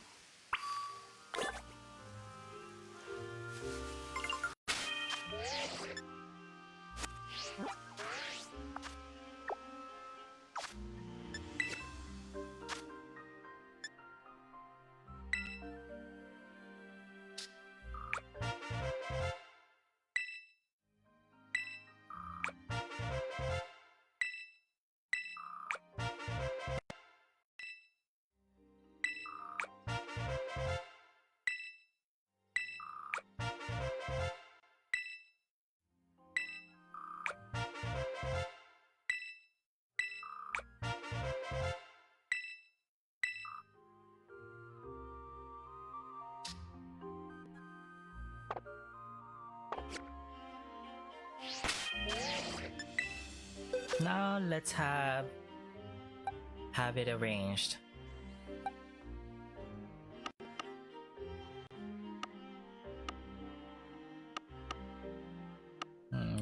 Now let's have it arranged.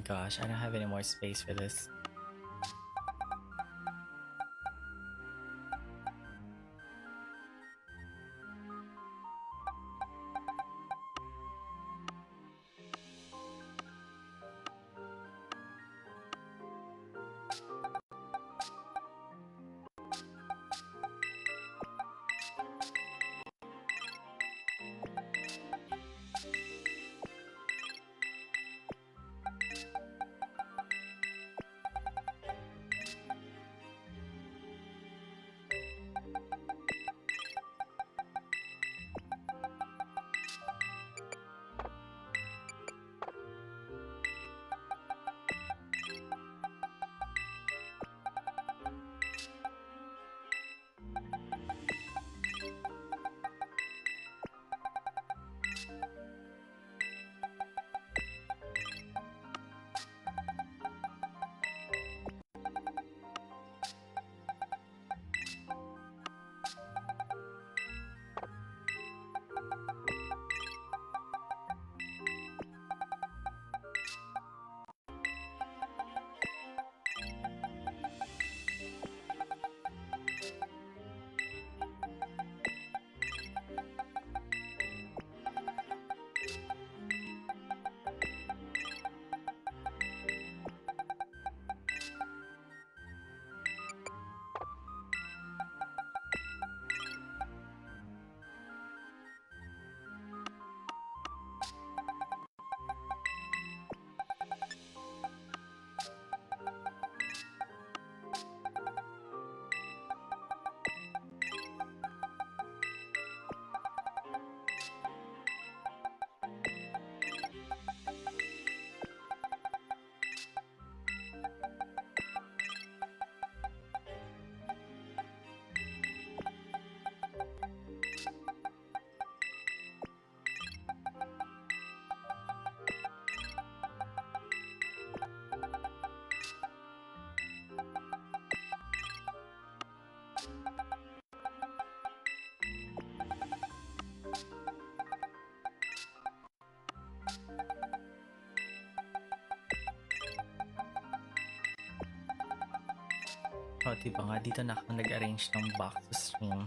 Gosh, I don't have any more space for this. O, diba nga, dito na ako nag-arrange ng box stream.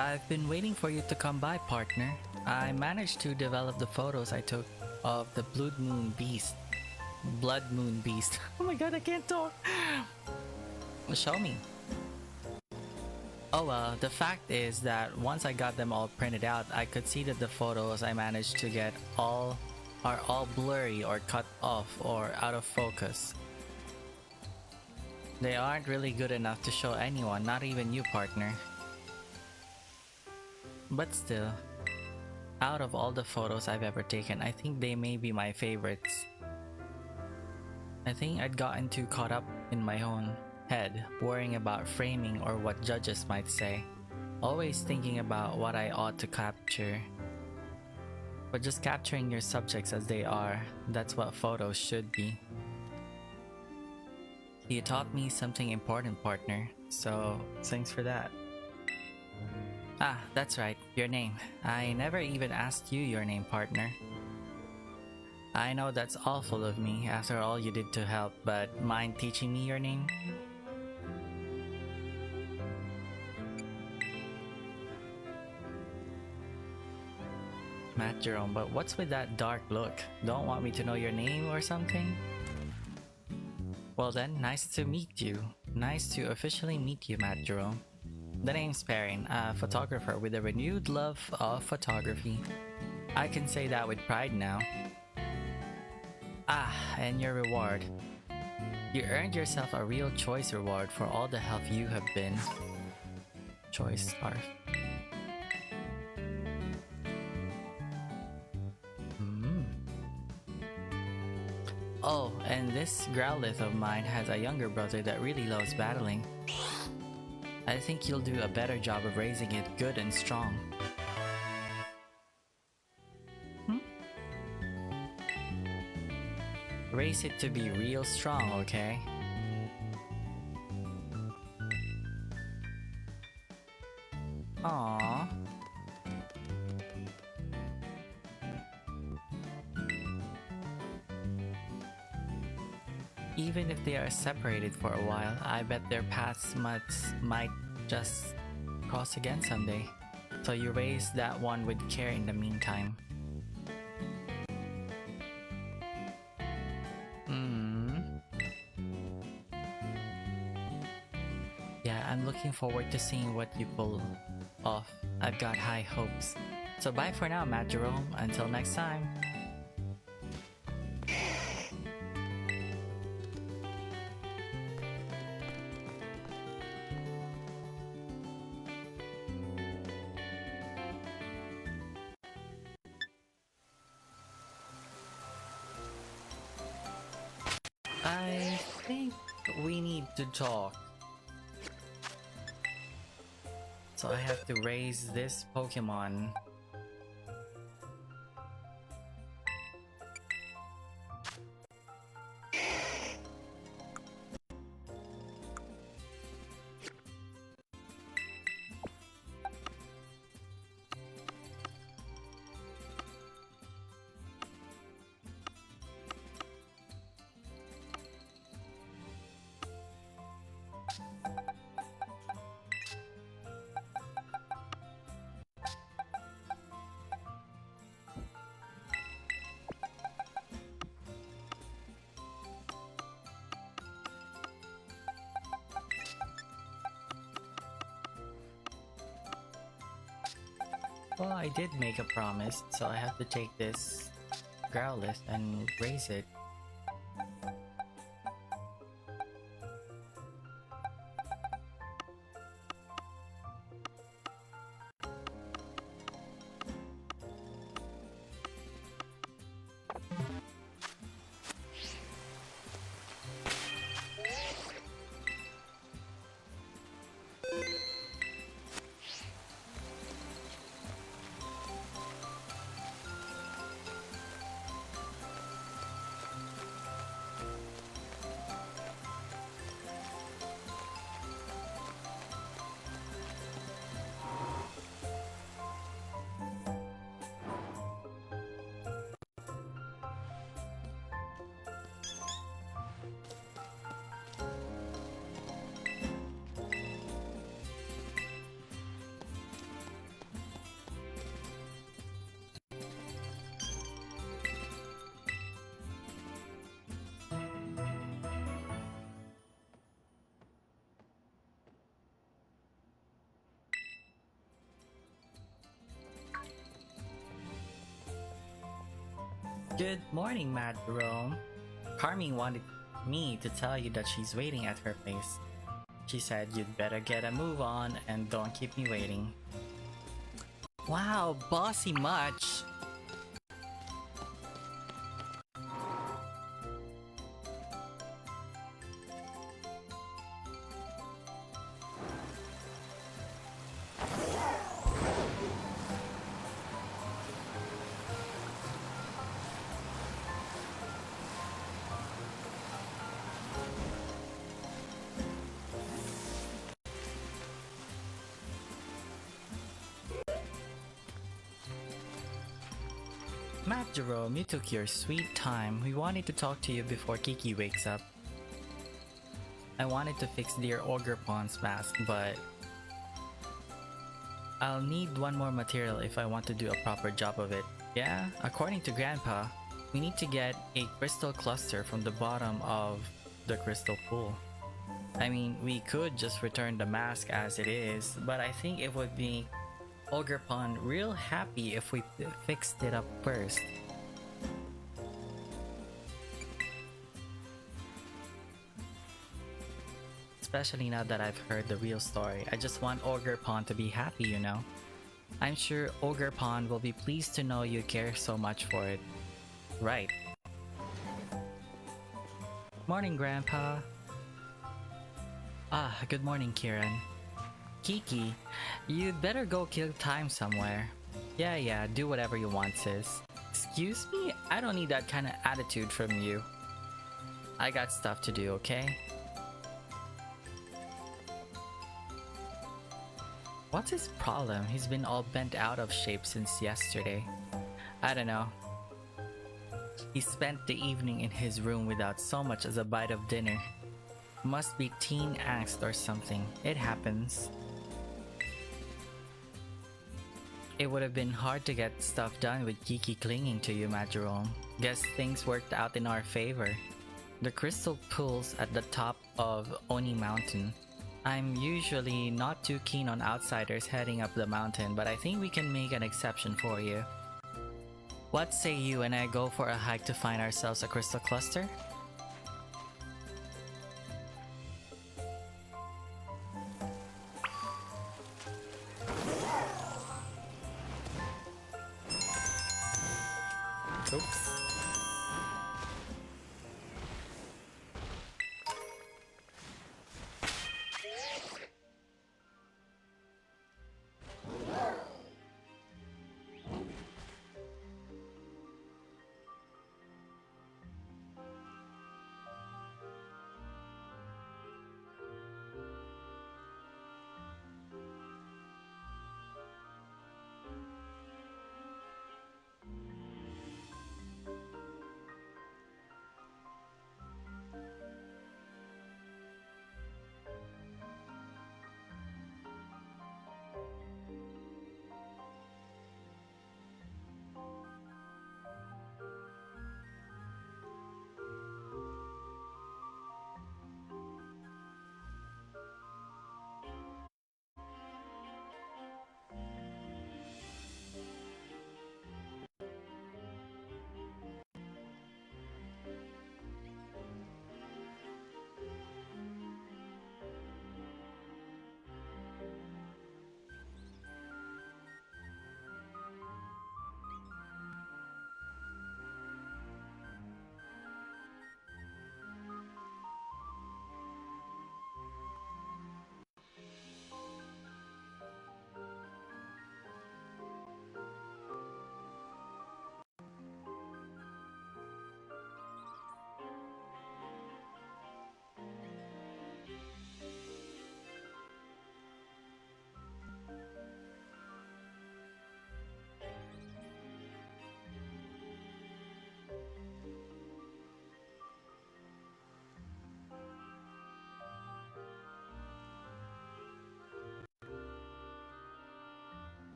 I've been waiting for you to come by, partner. I managed to develop the photos I took of the Blood Moon Beast. Blood Moon Beast. Oh my god, I can't talk. Show me. Oh well, the fact is that once I got them all printed out, I could see that the photos I managed to get are all blurry or cut off or out of focus. They aren't really good enough to show anyone, not even you, partner. But still, out of all the photos I've ever taken, I think they may be my favorites. I think I'd gotten too caught up in my own head, worrying about framing or what judges might say, always thinking about what I ought to capture. But just capturing your subjects as they are, that's what photos should be. You taught me something important, partner, so thanks for that. Ah, that's right, your name. I never even asked you your name, partner. I know that's awful of me after all you did to help, but mind teaching me your name? MattJerome, but what's with that dark look? Don't want me to know your name or something? Well then, nice to meet you. Nice to officially meet you, MattJerome. The name's Perrin, a photographer with a renewed love of photography. I can say that with pride now. Ah, and your reward. You earned yourself a real choice reward for all the help you have been. Choice scarf. Oh, and this Growlithe of mine has a younger brother that really loves battling. I think you'll do a better job of raising it good and strong. Raise it to be real strong, okay? Aww. Even if they are separated for a while, I bet their paths might just cross again someday. So you raise that one with care in the meantime. Yeah, I'm looking forward to seeing what you pull off. I've got high hopes. So bye for now, MattJerome. Until next time. I think we need to talk. So I have to raise this Pokemon. Well, I did make a promise, so I have to take this Growlithe and raise it. Good morning, MattJerome. Carmi wanted me to tell you that she's waiting at her place. She said you'd better get a move on and don't keep me waiting. Wow, bossy much. MattJerome, you took your sweet time. We wanted to talk to you before Kiki wakes up. I wanted to fix Dear Ogre Pond's mask, but I'll need one more material if I want to do a proper job of it. Yeah, according to Grandpa, we need to get a crystal cluster from the bottom of the crystal pool. I mean, we could just return the mask as it is, but I think it would be Ogre Pond real happy if we fixed it up first. Especially now that I've heard the real story. I just want Ogre Pond to be happy, you know? I'm sure Ogre Pond will be pleased to know you care so much for it. Right. Morning, Grandpa. Ah, good morning, Kieran. Kiki, you'd better go kill time somewhere. Yeah, do whatever you want, sis. Excuse me? I don't need that kind of attitude from you. I got stuff to do, okay? What's his problem? He's been all bent out of shape since yesterday. I don't know. He spent the evening in his room without so much as a bite of dinner. Must be teen angst or something. It happens. It would have been hard to get stuff done with Kiki clinging to you, MattJerome. Guess things worked out in our favor. The crystal pool's at the top of Oni Mountain. I'm usually not too keen on outsiders heading up the mountain, but I think we can make an exception for you. What say you and I go for a hike to find ourselves a crystal cluster? Oops.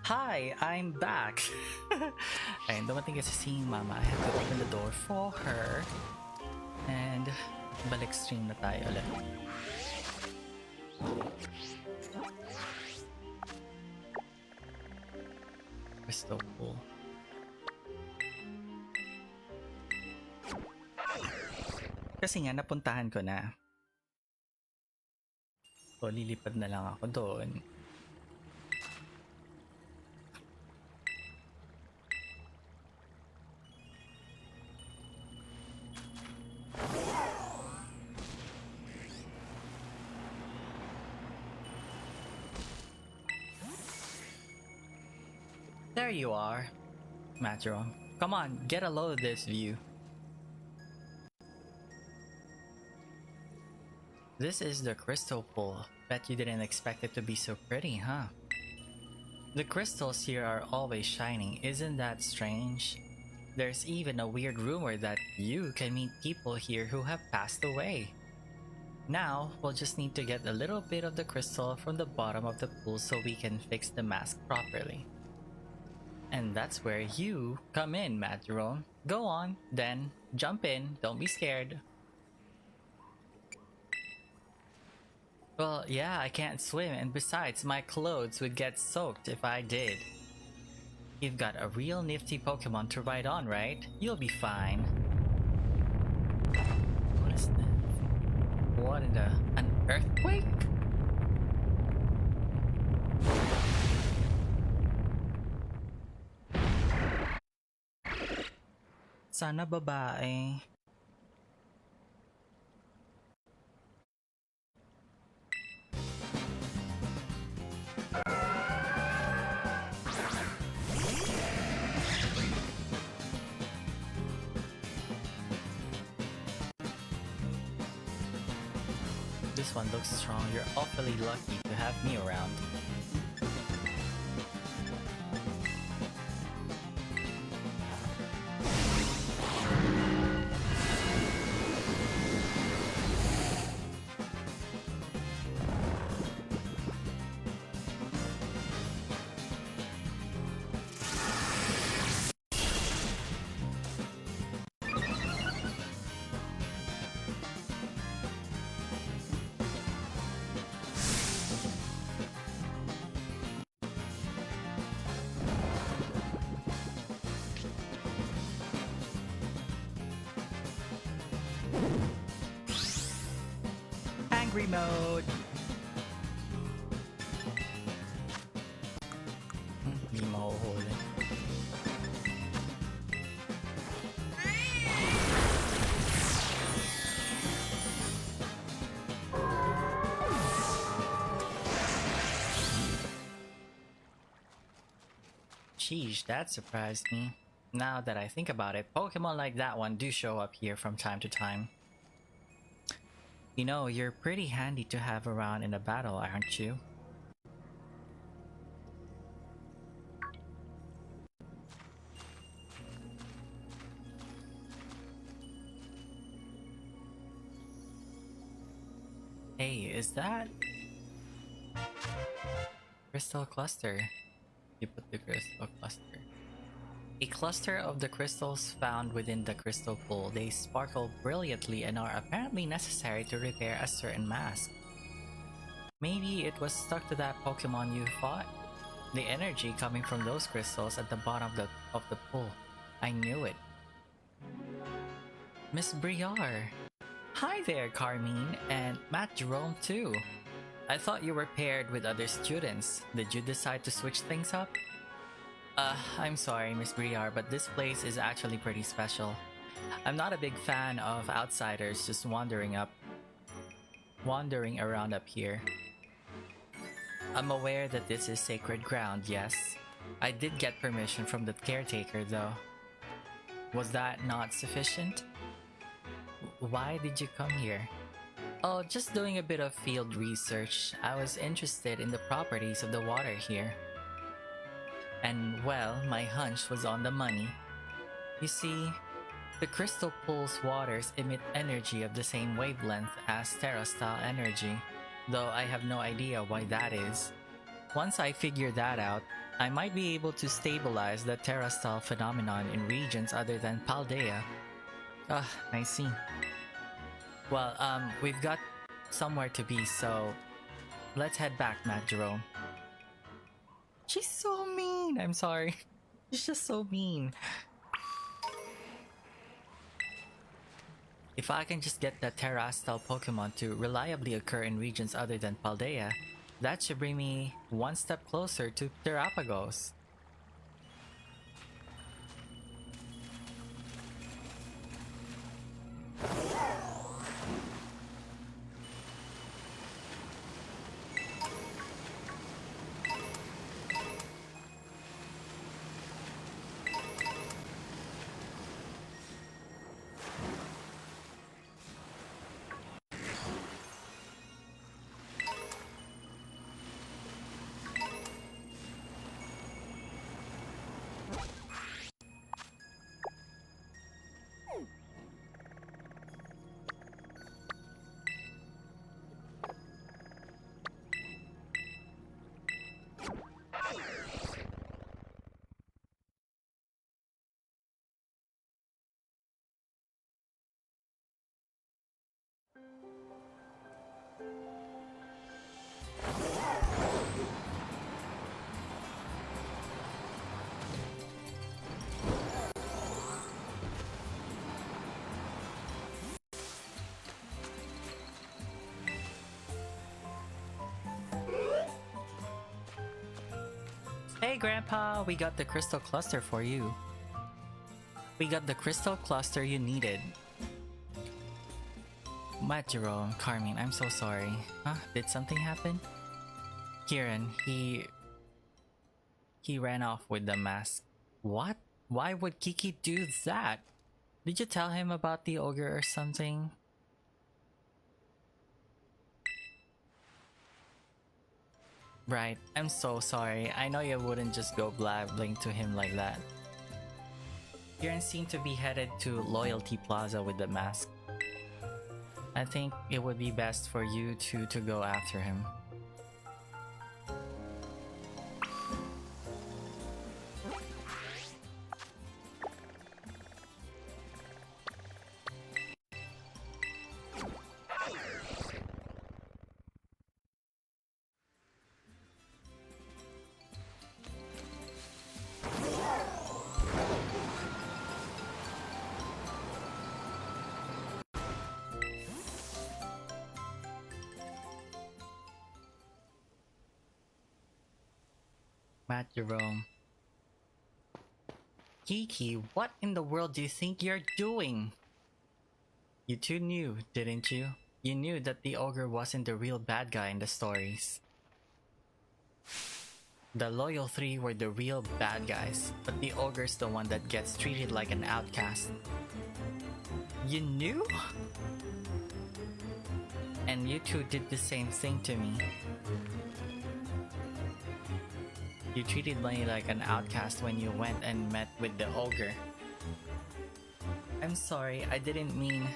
Hi, I'm back! Ayun, dumating kasi si Mama. I had to open the door for her. And balik stream na tayo ulit. Crystal pool. Kasi nga, napuntahan ko na. So, lilipad na lang ako doon. There you are, MattJerome. Come on, get a load of this view. This is the crystal pool. Bet you didn't expect it to be so pretty, huh? The crystals here are always shining, isn't that strange? There's even a weird rumor that you can meet people here who have passed away. Now, we'll just need to get a little bit of the crystal from the bottom of the pool so we can fix the mask properly. And that's where you come in, MattJerome. Go on, then, jump in, don't be scared. Well, yeah, I can't swim, and besides, my clothes would get soaked if I did. You've got a real nifty Pokemon to ride on, right? You'll be fine. What is this? What in the... an earthquake? Sana babae. This one looks strong. You're awfully lucky to have me around. Angry mode! Hindi mahuhuli. Sheesh, that surprised me. Now that I think about it, Pokemon like that one do show up here from time to time. You know, you're pretty handy to have around in a battle, aren't you? Hey, is that... Crystal Cluster? You put the Crystal Cluster. A cluster of the crystals found within the crystal pool. They sparkle brilliantly and are apparently necessary to repair a certain mask. Maybe it was stuck to that Pokemon you fought? The energy coming from those crystals at the bottom of the pool. I knew it. Miss Briar! Hi there, Carmine, and MattJerome too. I thought you were paired with other students. Did you decide to switch things up? I'm sorry, Miss Briar, but this place is actually pretty special. I'm not a big fan of outsiders just wandering around up here. I'm aware that this is sacred ground, yes. I did get permission from the caretaker, though. Was that not sufficient? Why did you come here? Oh, just doing a bit of field research. I was interested in the properties of the water here. And well, my hunch was on the money. You see, the crystal pool's waters emit energy of the same wavelength as Terra-style energy, though I have no idea why that is. Once I figure that out, I might be able to stabilize the Terastal phenomenon in regions other than Paldea. Ah, I see. Well, we've got somewhere to be, so let's head back, MattJerome. She's so mean! I'm sorry. She's just so mean. If I can just get the Terastal Pokemon to reliably occur in regions other than Paldea, that should bring me one step closer to Terapagos. Hey Grandpa, we got the crystal cluster for you. We got the crystal cluster you needed. MattJerome, Carmine, I'm so sorry. Huh? Did something happen? Kieran, he ran off with the mask. What? Why would Kiki do that? Did you tell him about the ogre or something? Right, I'm so sorry. I know you wouldn't just go blabbling to him like that. Kieran seemed to be headed to Loyalty Plaza with the mask. I think it would be best for you two to go after him. MattJerome. Kiki, what in the world do you think you're doing? You two knew, didn't you? You knew that the ogre wasn't the real bad guy in the stories. The loyal three were the real bad guys, but the ogre's the one that gets treated like an outcast. You knew? And you two did the same thing to me. You treated me like an outcast when you went and met with the ogre. I'm sorry, I didn't mean...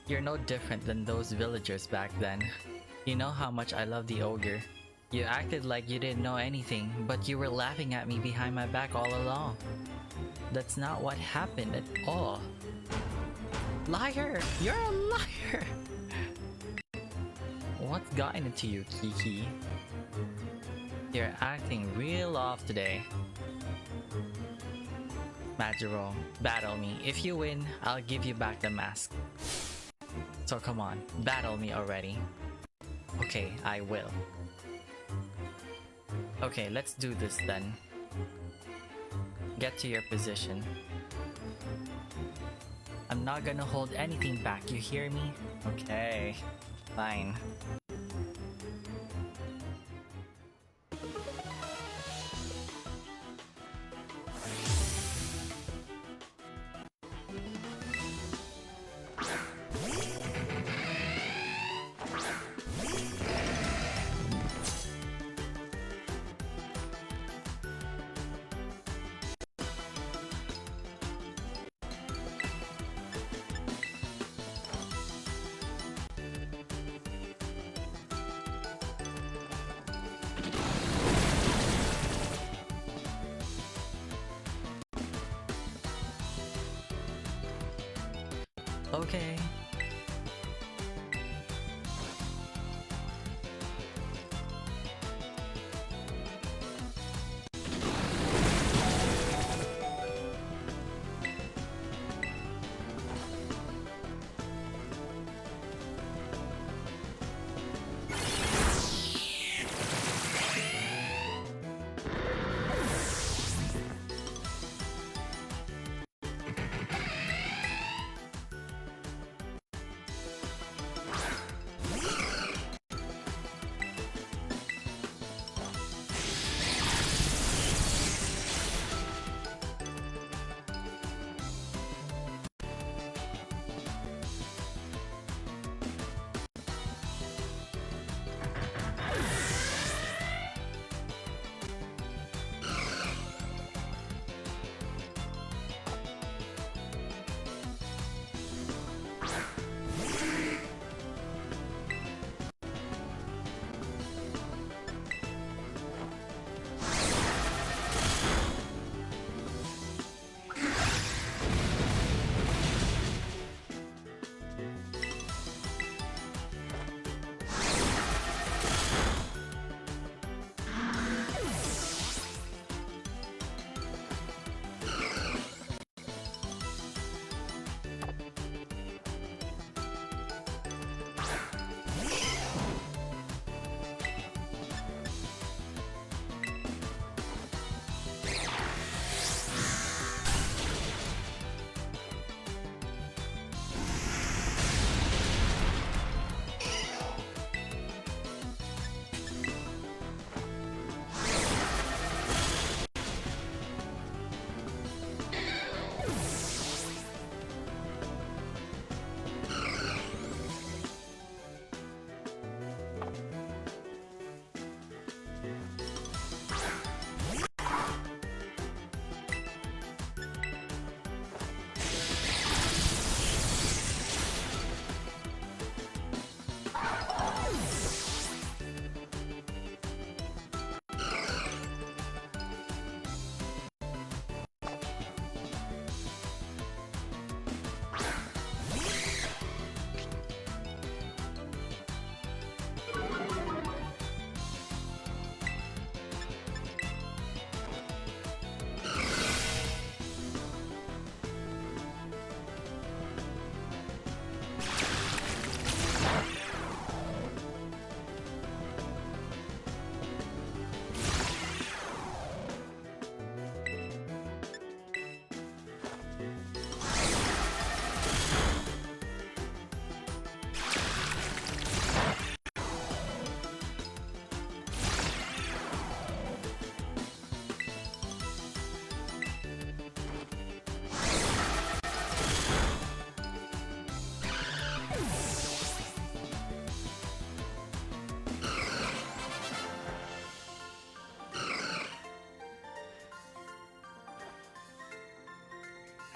You're no different than those villagers back then. You know how much I love the ogre. You acted like you didn't know anything, but you were laughing at me behind my back all along. That's not what happened at all. Liar! You're a liar! What's gotten into you, Kiki? You're acting real off today. MattJerome, battle me. If you win, I'll give you back the mask. So come on, battle me already. Okay, I will. Okay, let's do this then. Get to your position. I'm not gonna hold anything back, you hear me? Okay, fine. okay.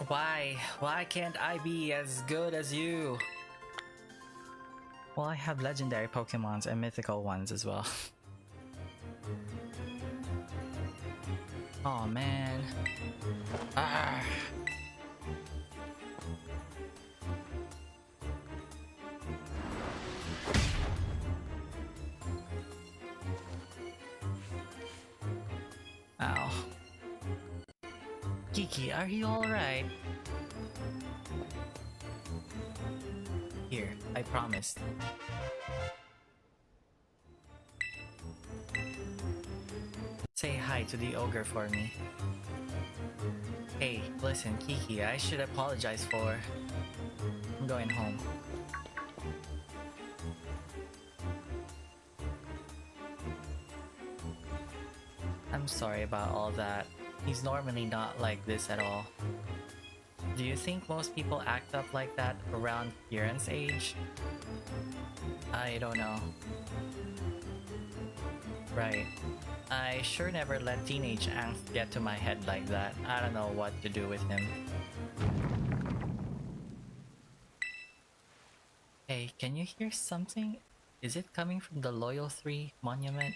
Why? Why can't I be as good as you? Well, I have legendary Pokemons and mythical ones as well. Oh man. Ah. Ow. Kiki, are you alright? Here, I promised. Say hi to the ogre for me. Hey, listen, Kiki, I should apologize for... I'm going home. I'm sorry about all that. He's normally not like this at all. Do you think most people act up like that around Kieran's age? I don't know. Right. I sure never let teenage angst get to my head like that. I don't know what to do with him. Hey, can you hear something? Is it coming from the Loyal 3 monument?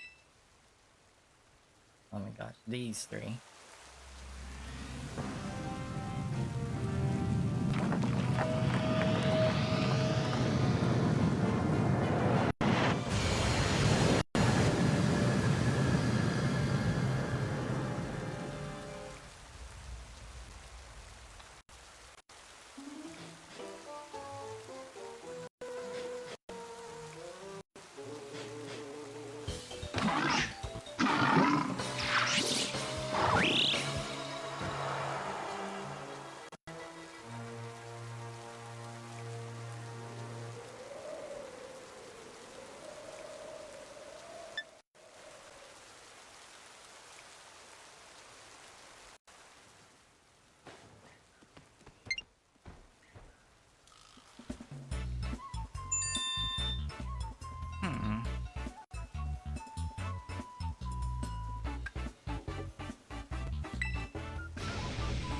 Oh my gosh, these three.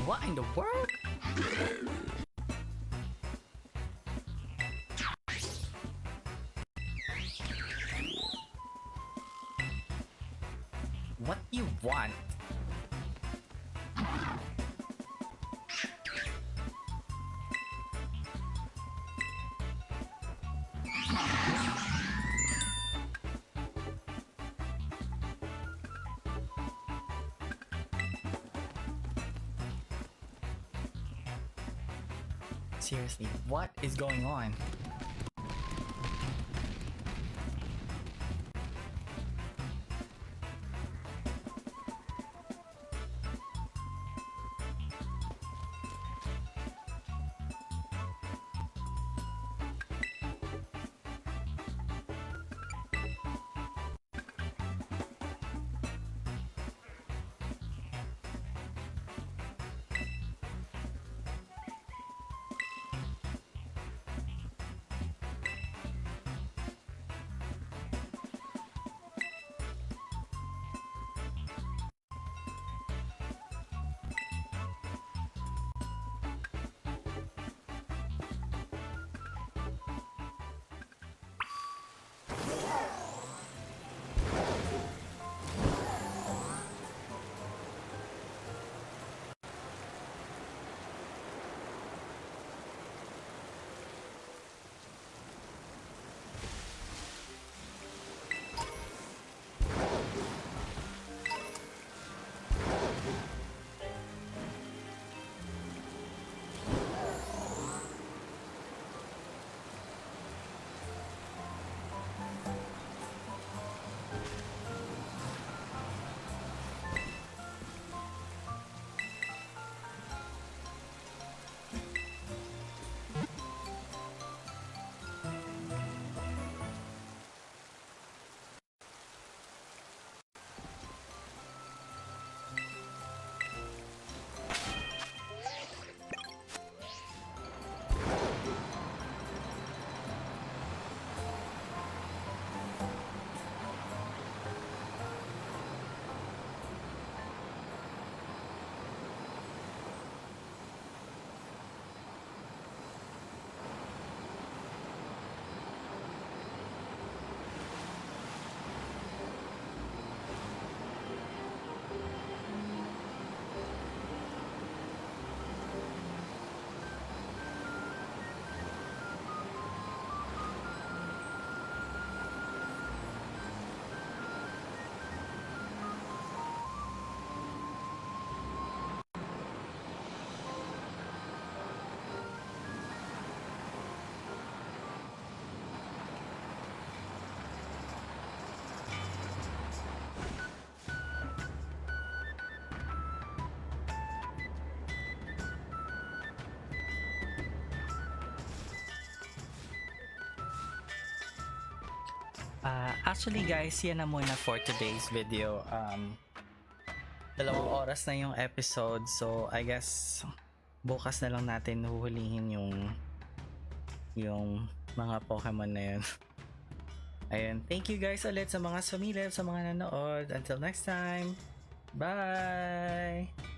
What in the world? What do you want? Seriously, what is going on? Actually guys, yan na muna for today's video. 2 oras na yung episode, so I guess bukas na lang natin huhulihin yung mga Pokemon na yun. Ayun, thank you guys ulit sa mga sumilip, sa mga nanood. Until next time, bye!